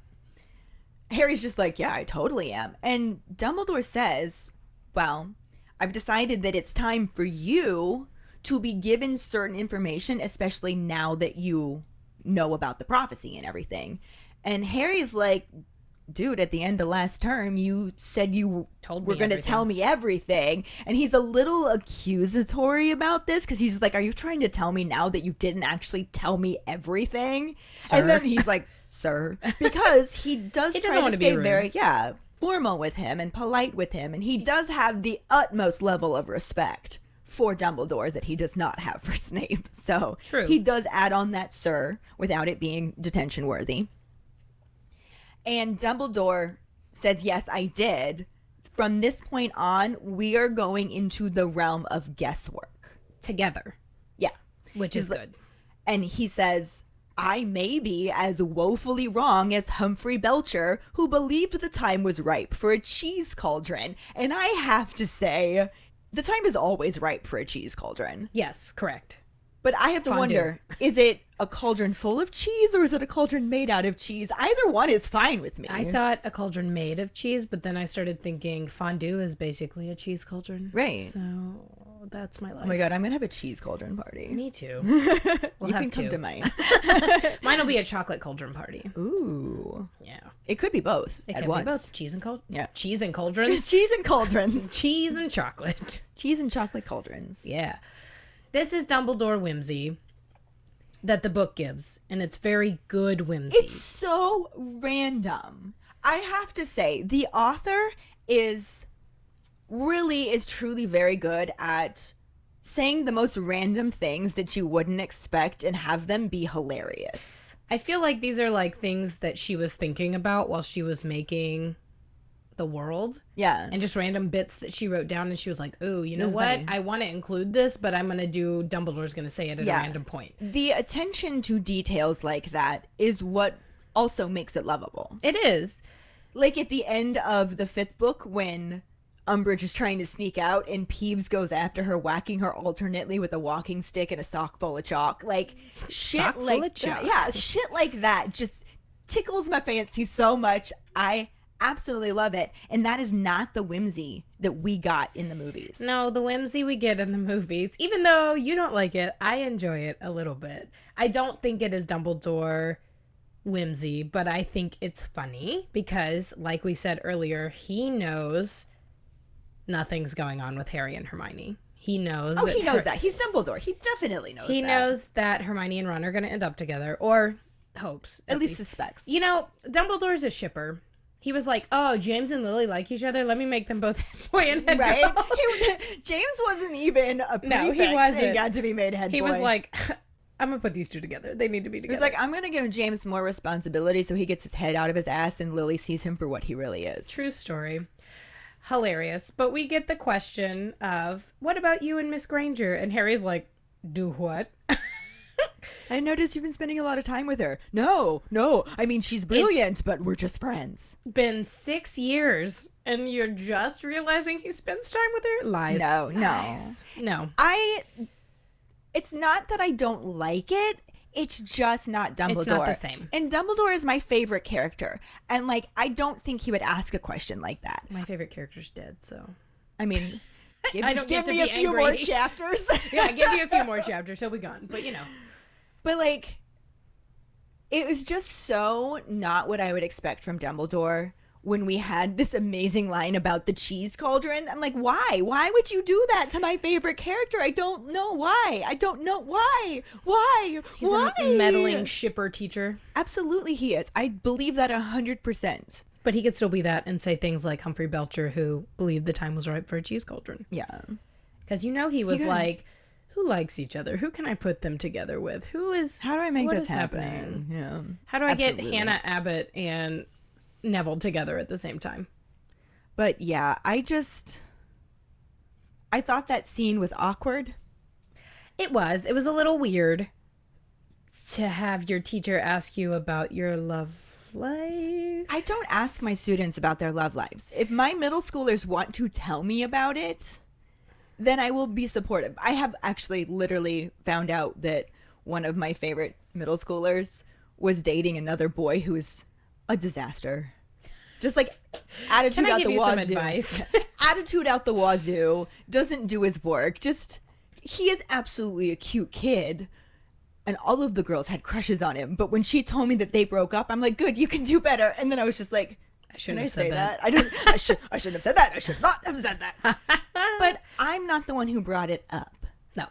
Harry's just like, yeah, I totally am. And Dumbledore says, well, I've decided that it's time for you to be given certain information, especially now that you know about the prophecy and everything. And Harry's like, dude, at the end of last term, you said you were going to tell me everything. And he's a little accusatory about this because he's just like, are you trying to tell me now that you didn't actually tell me everything? Sir. And then he's like, sir, because he does try to stay very, formal with him and polite with him. And he does have the utmost level of respect for Dumbledore that he does not have for Snape. So True. He does add on that sir without it being detention worthy. And Dumbledore says, yes, I did. From this point on, we are going into the realm of guesswork. Together. Yeah. Which is good. And he says, I may be as woefully wrong as Humphrey Belcher, who believed the time was ripe for a cheese cauldron. And I have to say, the time is always ripe for a cheese cauldron. Yes, correct. But I have to wonder, is it a cauldron full of cheese or is it a cauldron made out of cheese? Either one is fine with me. I thought a cauldron made of cheese, but then I started thinking fondue is basically a cheese cauldron. Right. So that's my life. Oh my god, I'm going to have a cheese cauldron party. Me too. We'll You have can come two. to mine. Mine will be a chocolate cauldron party. Ooh. Yeah. It could be both It at can once. be both. Cheese and Yeah. Cheese and cauldrons. Cheese and cauldrons. Cheese and chocolate. Cheese and chocolate cauldrons. Yeah. This is Dumbledore whimsy that the book gives, and it's very good whimsy. It's so random. I have to say, the author is truly very good at saying the most random things that you wouldn't expect and have them be hilarious. I feel like these are like things that she was thinking about while she was making the world. Yeah. And just random bits that she wrote down, and she was like, oh, you know That's what? funny. I want to include this, but I'm going to do Dumbledore's going to say it at a random point. The attention to details like that is what also makes it lovable. It is. Like at the end of the 5th book when Umbridge is trying to sneak out and Peeves goes after her, whacking her alternately with a walking stick and a sock full of chalk. Like shit Sock full like of that. chalk. Yeah, shit like that just tickles my fancy so much. I absolutely love it. And that is not the whimsy that we got in the movies. No, the whimsy we get in the movies, even though you don't like it, I enjoy it a little bit. I don't think it is Dumbledore whimsy, but I think it's funny because, like we said earlier, he knows nothing's going on with Harry and Hermione. He knows. Oh, he knows that. He's Dumbledore. He definitely knows that. He knows that Hermione and Ron are going to end up together, or hopes. At least suspects. You know, Dumbledore's a shipper. He was like, oh, James and Lily like each other. Let me make them both head boy and head Right? girl. James wasn't even a prefect No, he wasn't. and got to be made head boy. He was like, I'm going to put these two together. They need to be He together. was like, I'm going to give James more responsibility so he gets his head out of his ass and Lily sees him for what he really is. True story. Hilarious. But we get the question of, what about you and Miss Granger? And Harry's like, do what? I noticed you've been spending a lot of time with her. No. I mean, she's brilliant, but we're just friends. Been 6 years and you're just realizing he spends time with her? Lies. No. No. It's not that I don't like it. It's just not Dumbledore. It's not the same. And Dumbledore is my favorite character. And, like, I don't think he would ask a question like that. My favorite character's dead, so. I mean, give I don't give get to me a be few angry. more chapters. Yeah, give you a few more chapters, he'll be gone. But, you know. But, like, it was just so not what I would expect from Dumbledore when we had this amazing line about the cheese cauldron. I'm like, why? Why would you do that to my favorite character? I don't know why. I don't know why. Why? He's why? a meddling shipper teacher. Absolutely he is. I believe that 100%. But he could still be that and say things like Humphrey Belcher, who believed the time was ripe for a cheese cauldron. Yeah. Because, you know, he was could. like, who likes each other? Who can I put them together with? How do I make what this is happen? happening? Yeah. How do I Absolutely. get Hannah Abbott and Neville together at the same time? But yeah, I thought that scene was awkward. It was a little weird to have your teacher ask you about your love life. I don't ask my students about their love lives. If my middle schoolers want to tell me about it, then I will be supportive. I have actually literally found out that one of my favorite middle schoolers was dating another boy who is a disaster. Just like attitude Can I out give the you some wazoo. advice? Attitude out the wazoo. Doesn't do his work. he is absolutely a cute kid. And all of the girls had crushes on him. But when she told me that they broke up, I'm like, good, you can do better. And then I was just like, shouldn't can I have say said that? that. I shouldn't have said that. I should not have said that. But I'm not the one who brought it up. No.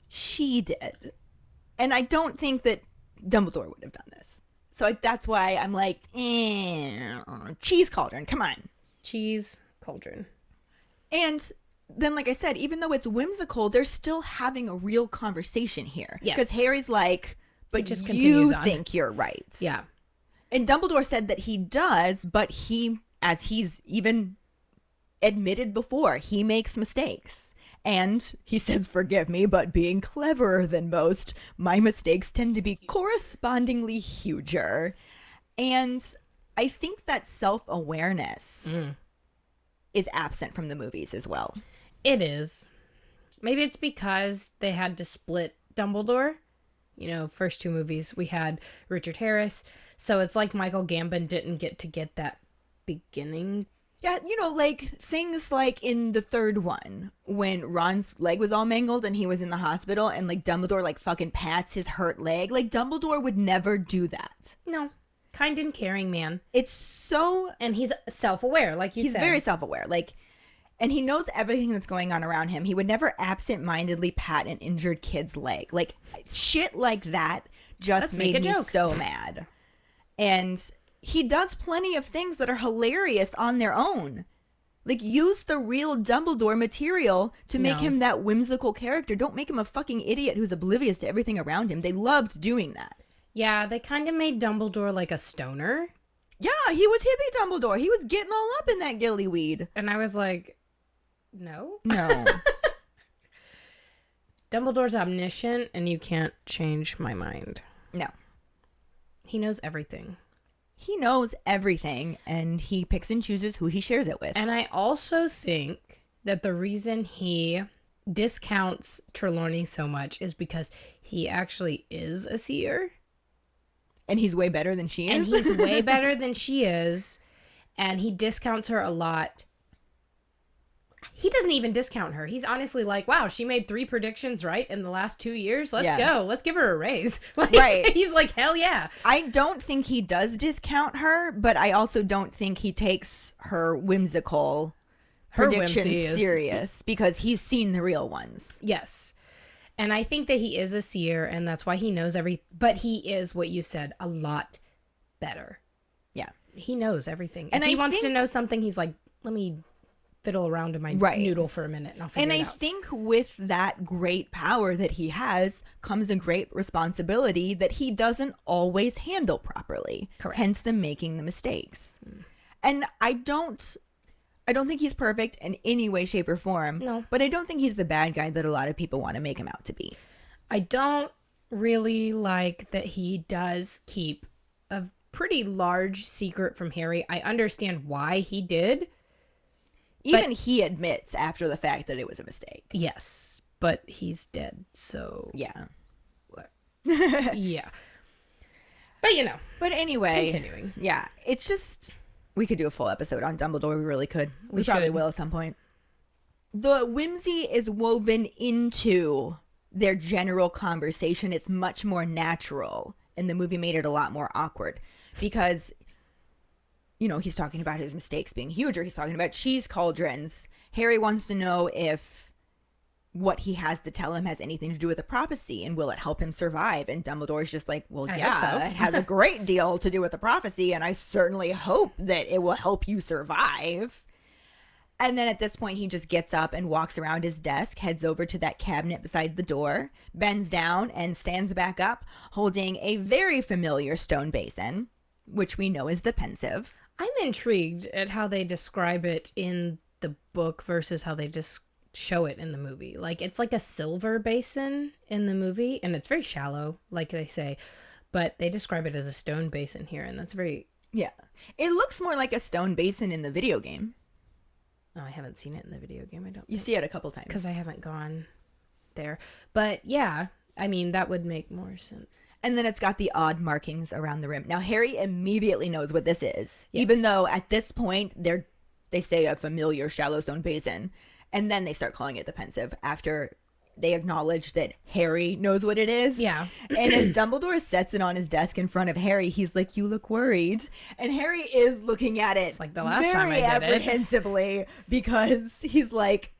She did. And I don't think that Dumbledore would have done this. So that's why I'm like, cheese cauldron, come on. Cheese cauldron. And then, like I said, even though it's whimsical, they're still having a real conversation here. Yes. Because Harry's like, but just you continues on. think you're right. Yeah. And Dumbledore said that he does, but he, as he's even admitted before, he makes mistakes. And he says, forgive me, but being cleverer than most, my mistakes tend to be correspondingly huger. And I think that self-awareness is absent from the movies as well. It is. Maybe it's because they had to split Dumbledore. You know, first two movies we had Richard Harris. So it's like Michael Gambon didn't get to get that beginning. Yeah, you know, like things like in the third one when Ron's leg was all mangled and he was in the hospital and like Dumbledore like fucking pats his hurt leg. Like Dumbledore would never do that. No. Kind and caring man. It's so... And he's self-aware, like you said. He's very self-aware. Like, and he knows everything that's going on around him. He would never absent-mindedly pat an injured kid's leg. Like, shit like that just Let's make made a me joke. so mad. And he does plenty of things that are hilarious on their own. Like, use the real Dumbledore material to make him that whimsical character. Don't make him a fucking idiot who's oblivious to everything around him. They loved doing that. Yeah, they kind of made Dumbledore like a stoner. Yeah, he was hippie Dumbledore. He was getting all up in that gillyweed. And I was like, no. No. Dumbledore's omniscient and you can't change my mind. No. He knows everything. He knows everything, and he picks and chooses who he shares it with. And I also think that the reason he discounts Trelawney so much is because he actually is a seer. And he's way better than she is. And he's way better than she is. And he discounts her a lot. He doesn't even discount her. He's honestly like, wow, she made 3 predictions right in the last 2 years. Let's go. Let's give her a raise. Like, right. He's like, hell yeah. I don't think he does discount her, but I also don't think he takes her whimsical predictions whimsy is serious because he's seen the real ones. Yes. And I think that he is a seer, and that's why he knows but he is, what you said, a lot better. Yeah. He knows everything. And if he I wants to think- know something, he's like, let me fiddle around in my noodle for a minute, and I'll figure And it I out. think with that great power that he has comes a great responsibility that he doesn't always handle properly. Correct. Hence the making the mistakes. And I don't think he's perfect in any way, shape, or form. No. But I don't think he's the bad guy that a lot of people want to make him out to be. I don't really like that he does keep a pretty large secret from Harry. I understand why he did. Even he admits after the fact that it was a mistake. Yes, but he's dead, so Yeah. yeah. But you know, But anyway. continuing. Yeah. It's just, we could do a full episode on Dumbledore. We really could. We probably should. will at some point. The whimsy is woven into their general conversation. It's much more natural. And the movie made it a lot more awkward because, you know, he's talking about his mistakes being huge, or he's talking about cheese cauldrons. Harry wants to know if what he has to tell him has anything to do with the prophecy and will it help him survive. And Dumbledore's just like, well, I yeah, hope so. it has a great deal to do with the prophecy, and I certainly hope that it will help you survive. And then at this point, he just gets up and walks around his desk, heads over to that cabinet beside the door, bends down and stands back up, holding a very familiar stone basin, which we know is the pensive. I'm intrigued at how they describe it in the book versus how they just show it in the movie. Like, it's like a silver basin in the movie, and it's very shallow, like they say, but they describe it as a stone basin here, and that's very... Yeah. It looks more like a stone basin in the video game. Oh, I haven't seen it in the video game, I don't You see it a couple times. because I haven't gone there. But yeah, I mean, that would make more sense. And then it's got the odd markings around the rim. Now, Harry immediately knows what this is, even though at this point they say a familiar shallow stone basin, and then they start calling it the pensive after they acknowledge that Harry knows what it is. Yeah. And as Dumbledore sets it on his desk in front of Harry, he's like, "You look worried." And Harry is looking at it like the last time I did it. apprehensively because he's like,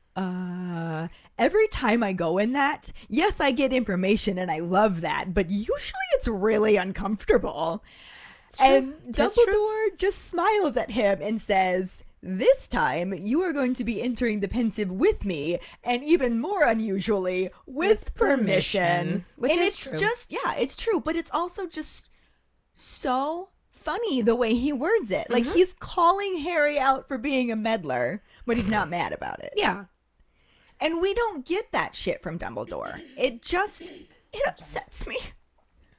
every time I go in that, yes, I get information and I love that, but usually it's really uncomfortable." And Dumbledore just smiles at him and says, "This time you are going to be entering the pensive with me, and even more unusually, with permission." Which and is it's true. just, yeah, it's true, but it's also just so funny the way he words it. Like he's calling Harry out for being a meddler, but he's not mad about it. Yeah. And we don't get that shit from Dumbledore. It upsets me.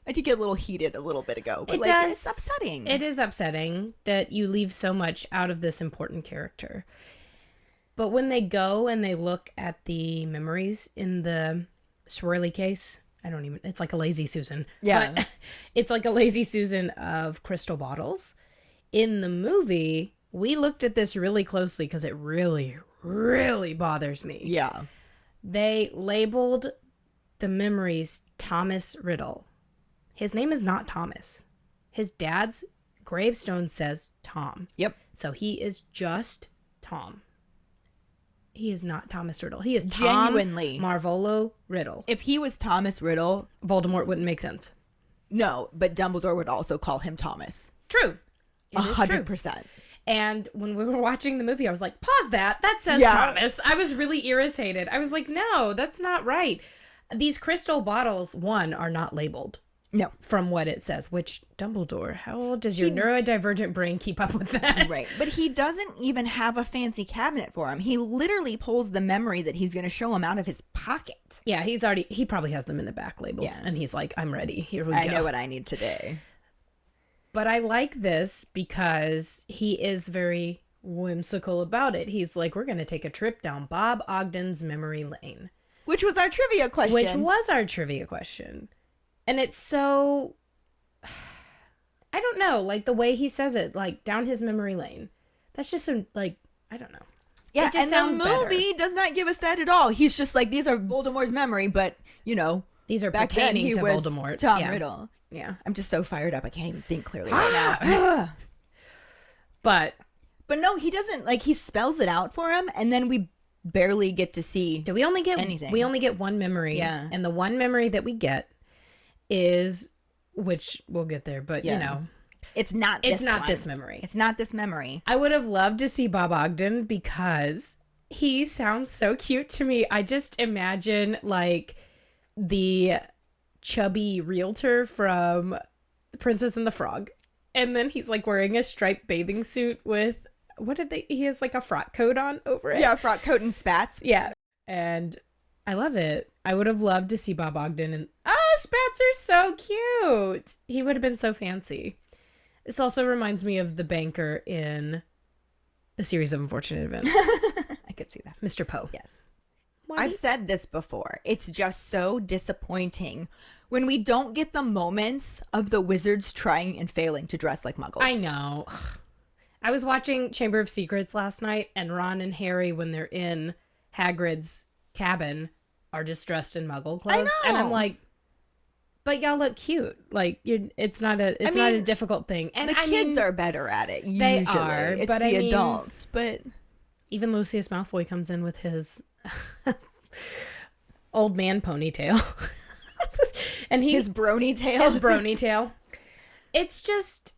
I did get a little heated a little bit ago, but it's upsetting. It is upsetting that you leave so much out of this important character. But when they go and they look at the memories in the swirly case, it's like a Lazy Susan. Yeah. But it's like a Lazy Susan of crystal bottles. In the movie, we looked at this really closely because it really, really bothers me. Yeah. They labeled the memories Thomas Riddle. His name is not Thomas. His dad's gravestone says Tom. Yep. So he is just Tom. He is not Thomas Riddle. He is Genuinely. Tom Marvolo Riddle. If he was Thomas Riddle, Voldemort wouldn't make sense. no, but Dumbledore would also call him Thomas. True. It is true. 100%. And when we were watching the movie, I was like, pause that. That says Yeah. Thomas. I was really irritated. I was like, no, that's not right. These crystal bottles, one, are not labeled. No. From what it says, which Dumbledore, how does your neurodivergent brain keep up with that? Right. But he doesn't even have a fancy cabinet for him. He literally pulls the memory that he's going to show him out of his pocket. Yeah, he probably has them in the back labeled. Yeah. And he's like, I'm ready. Here we go. I know what I need today. But I like this because he is very whimsical about it. He's like, we're going to take a trip down Bob Ogden's memory lane. Which was our trivia question. Which was our trivia question. And it's so, I don't know, like the way he says it, like down his memory lane. That's just like, I don't know. Yeah, It just and sounds the better. movie does not give us that at all. He's just like, these are Voldemort's memory, but, These are back then pertaining he to was Voldemort. Tom Yeah. Riddle. Yeah. I'm just so fired up. I can't even think clearly right now. But But no, he doesn't. Like, he spells it out for him, and then we barely get to see. do we only get anything. We only get one memory. Yeah. And the one memory that we get is, which we'll get there, but Yeah. It's not this it's not one. this memory. It's not this memory. I would have loved to see Bob Ogden because he sounds so cute to me. I just imagine like the chubby realtor from The Princess and the Frog. And then he's like wearing a striped bathing suit with, he has like a frock coat on over it. Yeah, frock coat and spats. Yeah. And I love it. I would have loved to see Bob Ogden and, spats are so cute. He would have been so fancy. This also reminds me of the banker in A Series of Unfortunate Events. I could see that. Mr. Poe. Yes. Why? I've said this before. It's just so disappointing when we don't get the moments of the wizards trying and failing to dress like muggles. I know. I was watching Chamber of Secrets last night, and Ron and Harry, when they're in Hagrid's cabin, are just dressed in muggle clothes. I know. And I'm like, but y'all look cute. Like, it's not a difficult thing. And The kids are better at it, usually. They are, It's but the I mean- adults. But even Lucius Malfoy comes in with his old man ponytail. And his brony tail. his brony tail. It's just,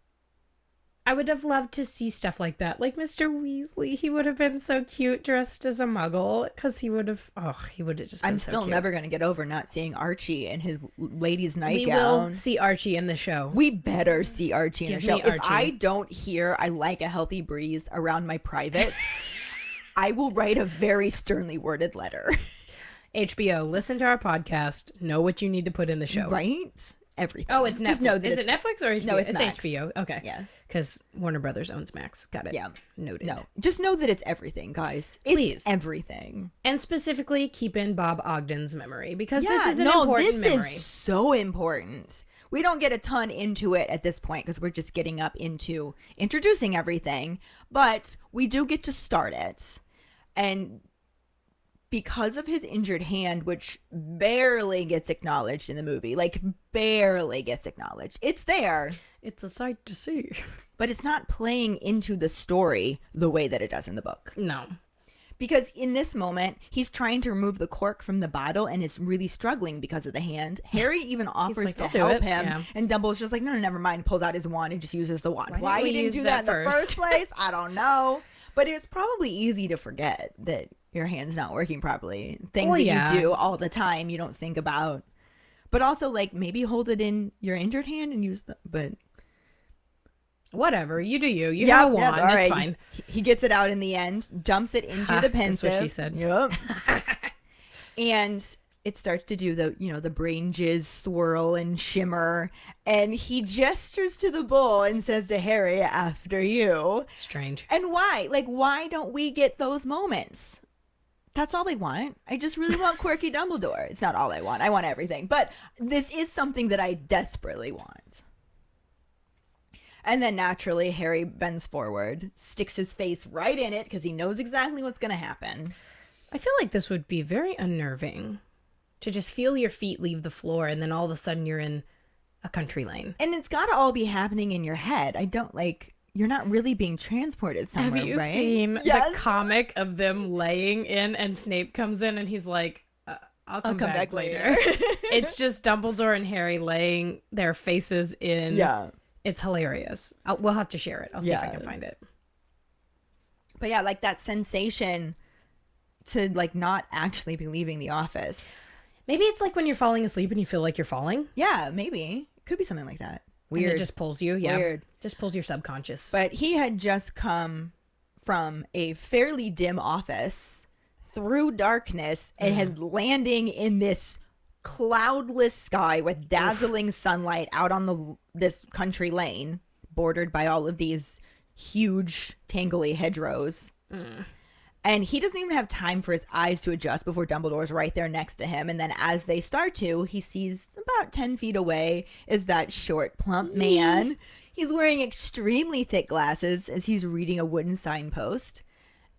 I would have loved to see stuff like that. Like Mr. Weasley, he would have been so cute dressed as a muggle because he would have just been I'm so still cute. never going to get over not seeing Archie in his ladies' We nightgown. will see Archie in the show. We better see Archie in Give a show. me If Archie. I don't hear I like a healthy breeze around my privates, I will write a very sternly worded letter. HBO, listen to our podcast. Know what you need to put in the show. Right? Everything. Oh, it's Netflix. Just know that Is it's it Netflix or HBO? No, it's Max. HBO. Okay. Yeah. Because Warner Brothers owns Max. Got it. Yeah. Noted. No, just know that it's everything, guys. It's Please. everything. And specifically keep in Bob Ogden's memory because Yeah, this is an no, important this memory. is so important. We don't get a ton into it at this point because we're just getting up into introducing everything, but we do get to start it. And because of his injured hand, which barely gets acknowledged in the movie, like barely gets acknowledged. It's there, It's a sight to see. but it's not playing into the story the way that it does in the book. No. Because in this moment, he's trying to remove the cork from the bottle and is really struggling because of the hand. Harry even offers like, to "I'll do help it." him. Yeah. And Dumbledore's just like, no, never mind. Pulls out his wand and just uses the wand. Why Why didn't he we didn't use do that that in the first? first place, I don't know. But it's probably easy to forget that your hand's not working properly. Things Well, that yeah. you do all the time you don't think about. But also, like, maybe hold it in your injured hand and use the... But... Whatever. You do you. You have a wand. all It's right. fine. He gets it out in the end, dumps it into Ha, the that's pensive. what she said. Yep. And it starts to do the brain jizz swirl and shimmer, and he gestures to the bowl and says to Harry, "After you." Strange. And why? Like, why don't we get those moments? That's all I want. I just really want quirky Dumbledore. It's not all I want. I want everything. But this is something that I desperately want. And then naturally, Harry bends forward, sticks his face right in it because he knows exactly what's going to happen. I feel like this would be very unnerving to just feel your feet leave the floor and then all of a sudden you're in a country lane. And it's got to all be happening in your head. I don't like... You're not really being transported somewhere, Have you right? seen Yes. the comic of them laying in and Snape comes in and he's like, I'll come back later. It's just Dumbledore and Harry laying their faces in. Yeah. It's hilarious. We'll have to share it. I'll see if I can find it. But yeah, like that sensation to like not actually be leaving the office. Maybe it's like when you're falling asleep and you feel like you're falling. Yeah, maybe. Could be something like that. And Weird. it just pulls you. Yeah. Weird. Just pulls your subconscious. But he had just come from a fairly dim office through darkness and had landing in this cloudless sky with dazzling sunlight out on this country lane bordered by all of these huge tangly hedgerows. And he doesn't even have time for his eyes to adjust before Dumbledore's right there next to him. And then as they start to, he sees about 10 feet away is that short, plump man. He's wearing extremely thick glasses as he's reading a wooden signpost.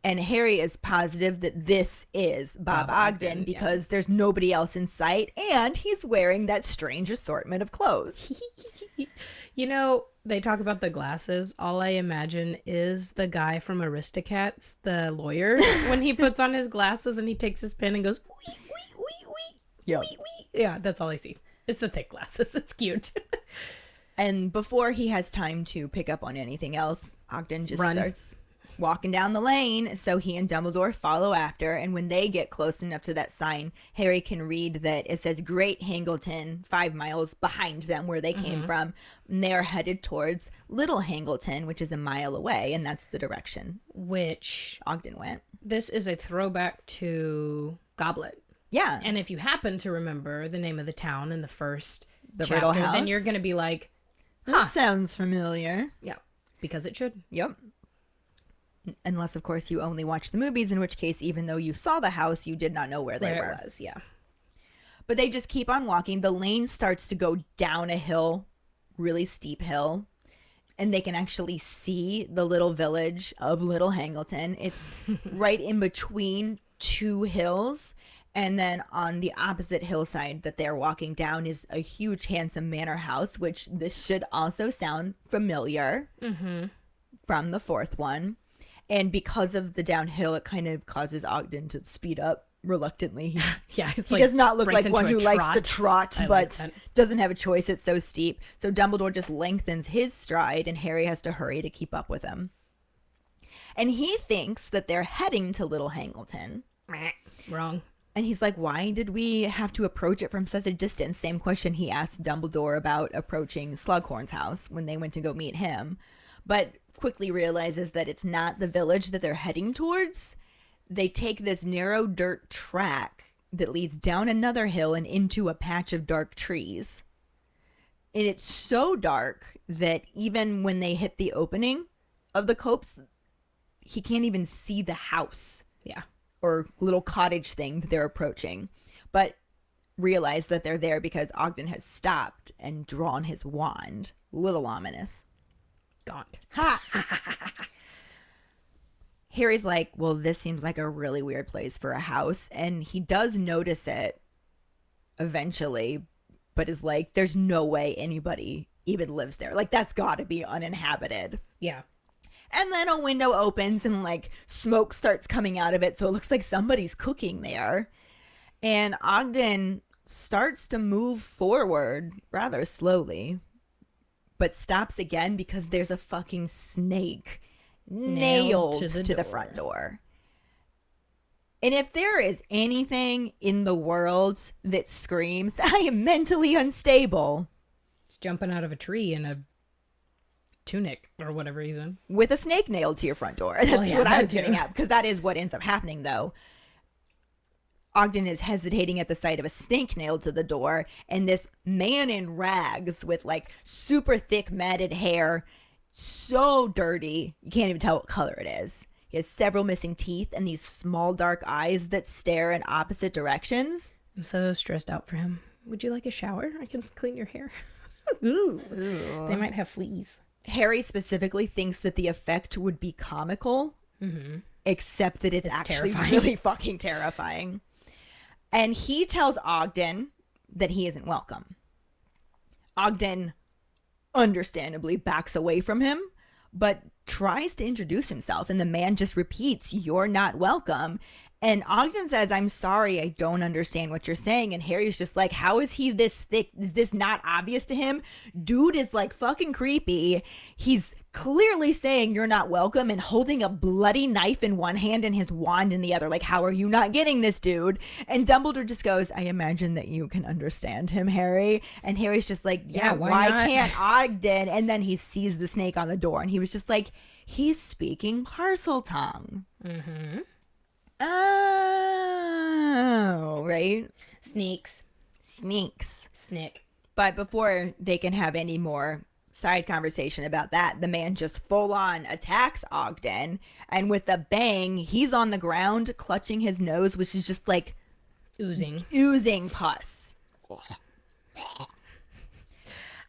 And Harry is positive that this is Bob Ogden because there's nobody else in sight. And he's wearing that strange assortment of clothes. You know, they talk about the glasses. All I imagine is the guy from Aristocats, the lawyer, when he puts on his glasses and he takes his pen and goes, wee, wee, wee, wee, Yep. wee, wee. Yeah, that's all I see. It's the thick glasses. It's cute. And before he has time to pick up on anything else, Ogden just Run. starts walking down the lane. So he and Dumbledore follow after. And when they get close enough to that sign, Harry can read that it says Great Hangleton, 5 miles behind them where they came from. And they're headed towards Little Hangleton, which is a mile away. And that's the direction Which, Ogden went. this is a throwback to Goblet. Yeah. And if you happen to remember the name of the town in the first The chapter, Riddle then House? you're going to be like, That sounds familiar. yeah, because it should. Yep. Unless, of course, you only watched the movies, in which case, even though you saw the house, you did not know where they Where were. it was, yeah. But they just keep on walking. The lane starts to go down a hill, really steep hill. And they can actually see the little village of Little Hangleton. It's right in between 2 hills. And then on the opposite hillside that they're walking down is a huge, handsome manor house, which this should also sound familiar from the 4th one. And because of the downhill, it kind of causes Ogden to speed up reluctantly. Yeah, it's He like does not look breaks like one into who a likes to trot, I like but that. doesn't have a choice. It's so steep. So Dumbledore just lengthens his stride, and Harry has to hurry to keep up with him. And he thinks that they're heading to Little Hangleton. Wrong. And he's like, why did we have to approach it from such a distance? Same question he asked Dumbledore about approaching Slughorn's house when they went to go meet him. But quickly realizes that it's not the village that they're heading towards. They take this narrow dirt track that leads down another hill and into a patch of dark trees. And it's so dark that even when they hit the opening of the copse, he can't even see the house. Yeah. Or little cottage thing that they're approaching, but realize that they're there because Ogden has stopped and drawn his wand. Little ominous. Gaunt. Ha! Harry's like, well, this seems like a really weird place for a house. And he does notice it eventually, but is like, there's no way anybody even lives there. Like, that's got to be uninhabited. Yeah. And then a window opens and like smoke starts coming out of it. So it looks like somebody's cooking there. And Ogden starts to move forward rather slowly, but stops again because there's a fucking snake nailed to the front door. And if there is anything in the world that screams, I am mentally unstable, It's jumping out of a tree in a tunic or whatever he's in. with a snake nailed to your front door. That's what I was getting at, because that is what ends up happening, though. Ogden is hesitating at the sight of a snake nailed to the door, and this man in rags with like super thick matted hair, so dirty, you can't even tell what color it is. He has several missing teeth and these small dark eyes that stare in opposite directions. I'm so stressed out for him. Would you like a shower? I can clean your hair. Ooh. They might have fleas. Harry specifically thinks that the effect would be comical, except that it's actually terrifying. really fucking terrifying. And he tells Ogden that he isn't welcome. Ogden understandably backs away from him, but tries to introduce himself, and the man just repeats, "You're not welcome." And Ogden says, "I'm sorry, I don't understand what you're saying." And Harry's just like, how is he this thick? Is this not obvious to him? Dude is like fucking creepy. He's clearly saying you're not welcome and holding a bloody knife in one hand and his wand in the other. Like, how are you not getting this, dude? And Dumbledore just goes, I imagine that you can understand him, Harry. And Harry's just like, yeah, why not? can't Ogden? And then he sees the snake on the door and he was just like, he's speaking parcel tongue. Oh, right? Sneaks. Snick. But before they can have any more side conversation about that, the man just full on attacks Ogden. And with a bang, he's on the ground clutching his nose, which is just like oozing pus.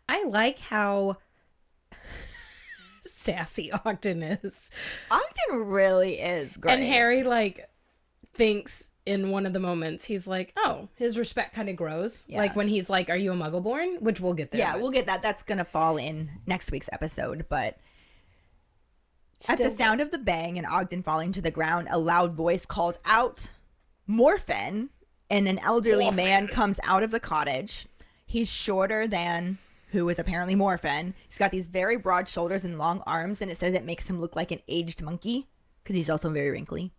I like how sassy Ogden is. Ogden really is great. And Harry, like, thinks in one of the moments, he's like, oh, his respect kind of grows. Yeah. Like when he's like, are you a Muggle-born? Which we'll get there. Yeah, but we'll get that. That's going to fall in next week's episode. But at the sound of the bang and Ogden falling to the ground, a loud voice calls out, Morphin, and an elderly man comes out of the cottage. He's shorter than who is apparently Morphin. He's got these very broad shoulders and long arms, and it says it makes him look like an aged monkey because he's also very wrinkly.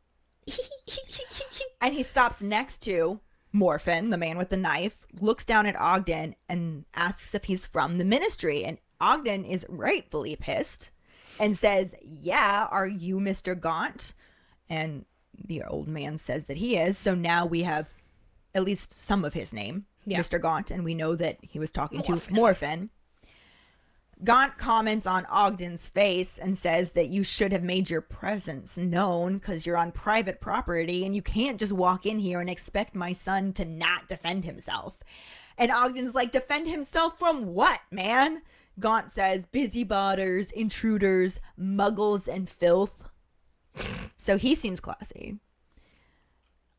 And he stops next to Morphin, the man with the knife, looks down at Ogden and asks if he's from the ministry. And Ogden is rightfully pissed and says, yeah, are you Mr. Gaunt? And the old man says that he is. So now we have at least some of his name, Mr. Gaunt, and we know that he was talking to Morphin. Gaunt comments on Ogden's face and says that you should have made your presence known because you're on private property and you can't just walk in here and expect my son to not defend himself. And Ogden's like, defend himself from what, man? Gaunt says, busybodies, intruders, muggles, and filth. So he seems classy.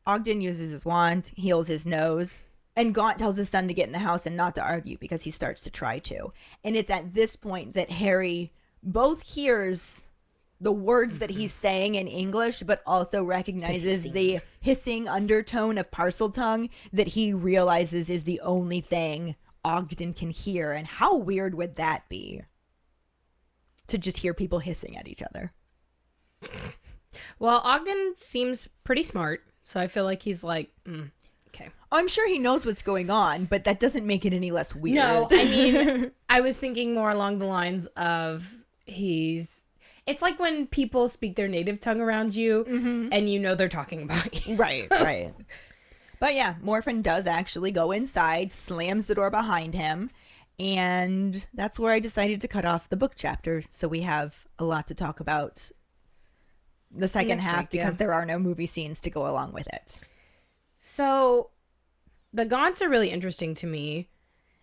Ogden uses his wand, heals his nose, and Gaunt tells his son to get in the house and not to argue because he starts to try to. And it's at this point that Harry both hears the words that he's saying in English, but also recognizes the hissing undertone of parcel tongue that he realizes is the only thing Ogden can hear. And how weird would that be? To just hear people hissing at each other. Well, Ogden seems pretty smart, so I feel like he's like, okay. I'm sure he knows what's going on, but that doesn't make it any less weird. No, I mean, I was thinking more along the lines of it's like when people speak their native tongue around you and you know they're talking about you. Right. But yeah, Morphin does actually go inside, slams the door behind him, and that's where I decided to cut off the book chapter. So we have a lot to talk about the second Next half week, because there are no movie scenes to go along with it. So the Gaunts are really interesting to me,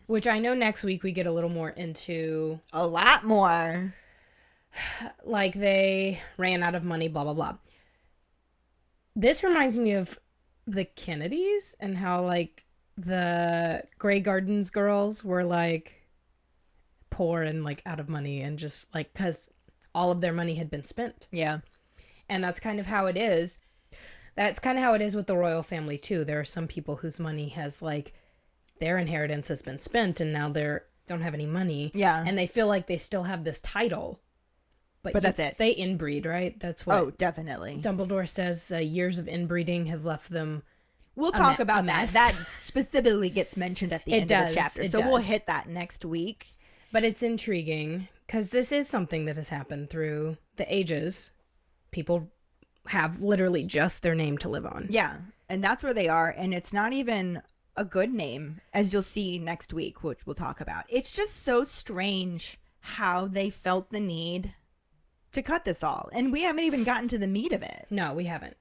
which I know next week we get a little more into. A lot more. Like they ran out of money, blah, blah, blah. This reminds me of the Kennedys and how, like, the Grey Gardens girls were, like, poor and, like, out of money and just, like, because all of their money had been spent. Yeah. And that's kind of how it is. That's kind of how it is with the royal family, too. There are some people whose money has, like, their inheritance has been spent and now they don't have any money. Yeah. And they feel like they still have this title. But that's it. They inbreed, right? That's what Oh, definitely. Dumbledore says. Years of inbreeding have left them. We'll talk about a that. mess. That specifically gets mentioned at the It end does, of the chapter. it So we'll does. hit that next week. But it's intriguing because this is something that has happened through the ages. People have literally just their name to live on. Yeah. And that's where they are. And it's not even a good name, as you'll see next week, which we'll talk about. It's just so strange how they felt the need to cut this all. And we haven't even gotten to the meat of it. No, we haven't.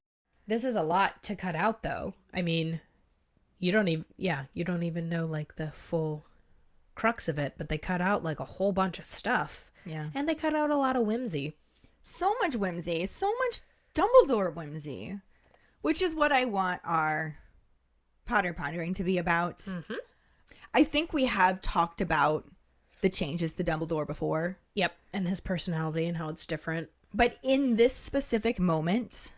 This is a lot to cut out, though. I mean, you don't even know, like, the full crux of it, but they cut out, like, a whole bunch of stuff. Yeah. And they cut out a lot of whimsy. So much whimsy. So much Dumbledore whimsy. Which is what I want our Potter Pondering to be about. Mm-hmm. I think we have talked about the changes to Dumbledore before. Yep. And his personality and how it's different. But in this specific moment,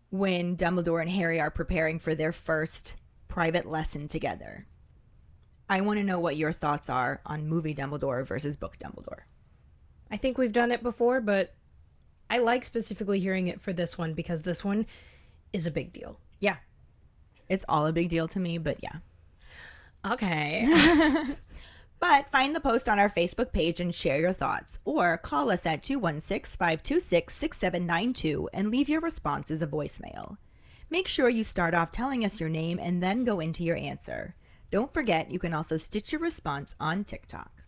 when Dumbledore and Harry are preparing for their first private lesson together, I want to know what your thoughts are on movie Dumbledore versus book Dumbledore. I think we've done it before, but I like specifically hearing it for this one because this one is a big deal. Yeah. It's all a big deal to me, but yeah. Okay. But find the post on our Facebook page and share your thoughts, or call us at 216-526-6792 and leave your response as a voicemail. Make sure you start off telling us your name and then go into your answer. Don't forget, you can also stitch your response on TikTok.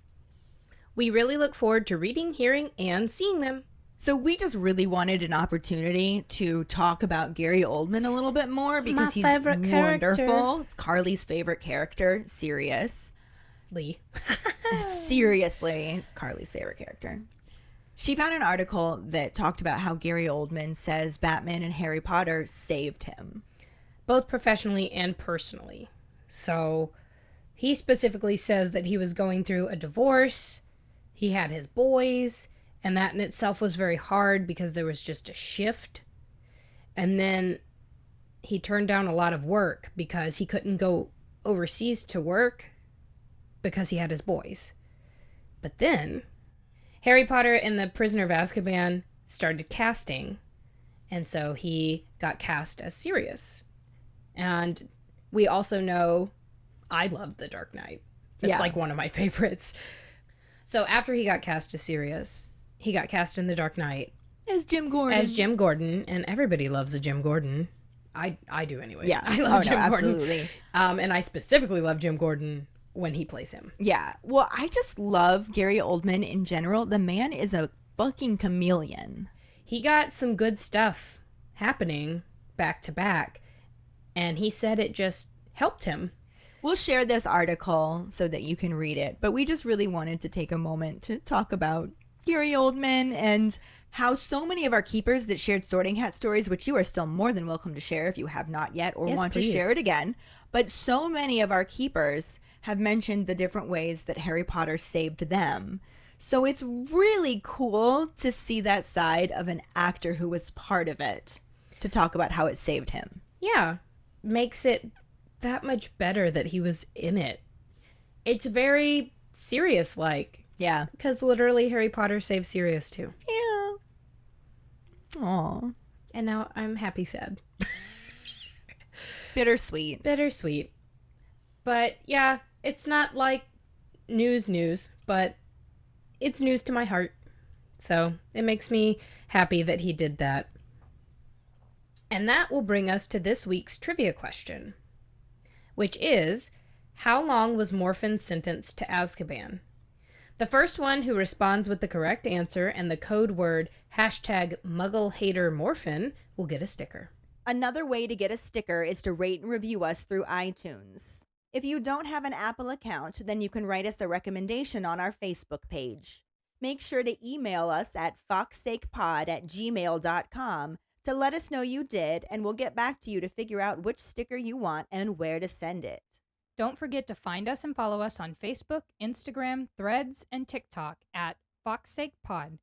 We really look forward to reading, hearing, and seeing them. So we just really wanted an opportunity to talk about Gary Oldman a little bit more because he's favorite wonderful. character. It's Carly's favorite character, Sirius. Lee. Seriously, Carly's favorite character. She found an article that talked about how Gary Oldman says Batman and Harry Potter saved him. Both professionally and personally. So he specifically says that he was going through a divorce. He had his boys. And that in itself was very hard because there was just a shift. And then he turned down a lot of work because he couldn't go overseas to work because he had his boys. But then Harry Potter and the Prisoner of Azkaban started casting. And so he got cast as Sirius. And we also know I love The Dark Knight. It's like one of my favorites. So after he got cast as Sirius, he got cast in The Dark Knight As Jim Gordon. and everybody loves a Jim Gordon. I do anyways. Yeah. I love Jim Gordon. Absolutely. And I specifically love Jim Gordon when he plays him. Yeah. Well, I just love Gary Oldman in general. The man is a fucking chameleon. He got some good stuff happening back to back, and he said it just helped him. We'll share this article so that you can read it, but we just really wanted to take a moment to talk about Gary Oldman and how so many of our keepers that shared Sorting Hat stories, which you are still more than welcome to share if you have not yet or Yes, want please. to share it again, but so many of our keepers have mentioned the different ways that Harry Potter saved them. So it's really cool to see that side of an actor who was part of it to talk about how it saved him. Yeah, makes it that much better that he was in it. It's very serious-like. Yeah. Because literally Harry Potter saved Sirius too. Yeah. Aw. And now I'm happy sad. Bittersweet. Bittersweet. But yeah, it's not like news, but it's news to my heart. So it makes me happy that he did that. And that will bring us to this week's trivia question, which is, how long was Morphin sentenced to Azkaban? The first one who responds with the correct answer and the code word #MuggleHaterMorphin will get a sticker. Another way to get a sticker is to rate and review us through iTunes. If you don't have an Apple account, then you can write us a recommendation on our Facebook page. Make sure to email us at foxsakepod@gmail.com to let us know you did, and we'll get back to you to figure out which sticker you want and where to send it. Don't forget to find us and follow us on Facebook, Instagram, Threads, and TikTok at Fawkes Pod.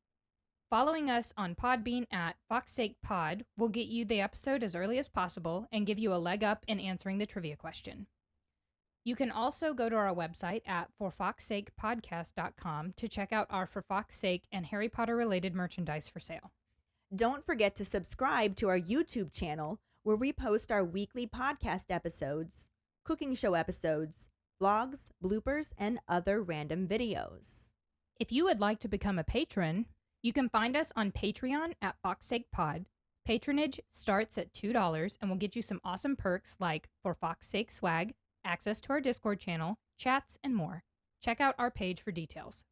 Following us on Podbean at Fawkes Pod will get you the episode as early as possible and give you a leg up in answering the trivia question. You can also go to our website at forfawkesakepodcast.com to check out our For Fawkes Sake and Harry Potter related merchandise for sale. Don't forget to subscribe to our YouTube channel, where we post our weekly podcast episodes, cooking show episodes, vlogs, bloopers, and other random videos. If you would like to become a patron, you can find us on Patreon at Fawkes Pod. Patronage starts at $2 and will get you some awesome perks like For Fawkes Sake swag, access to our Discord channel, chats, and more. Check out our page for details.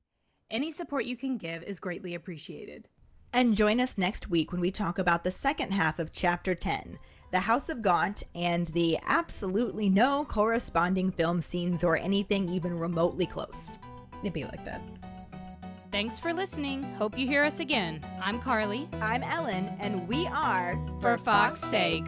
Any support you can give is greatly appreciated. And join us next week when we talk about the second half of Chapter 10, the House of Gaunt, and the absolutely no corresponding film scenes or anything even remotely close. It'd be like that. Thanks for listening. Hope you hear us again. I'm Karlee. I'm Ellen, and we are For Fawkes Sake.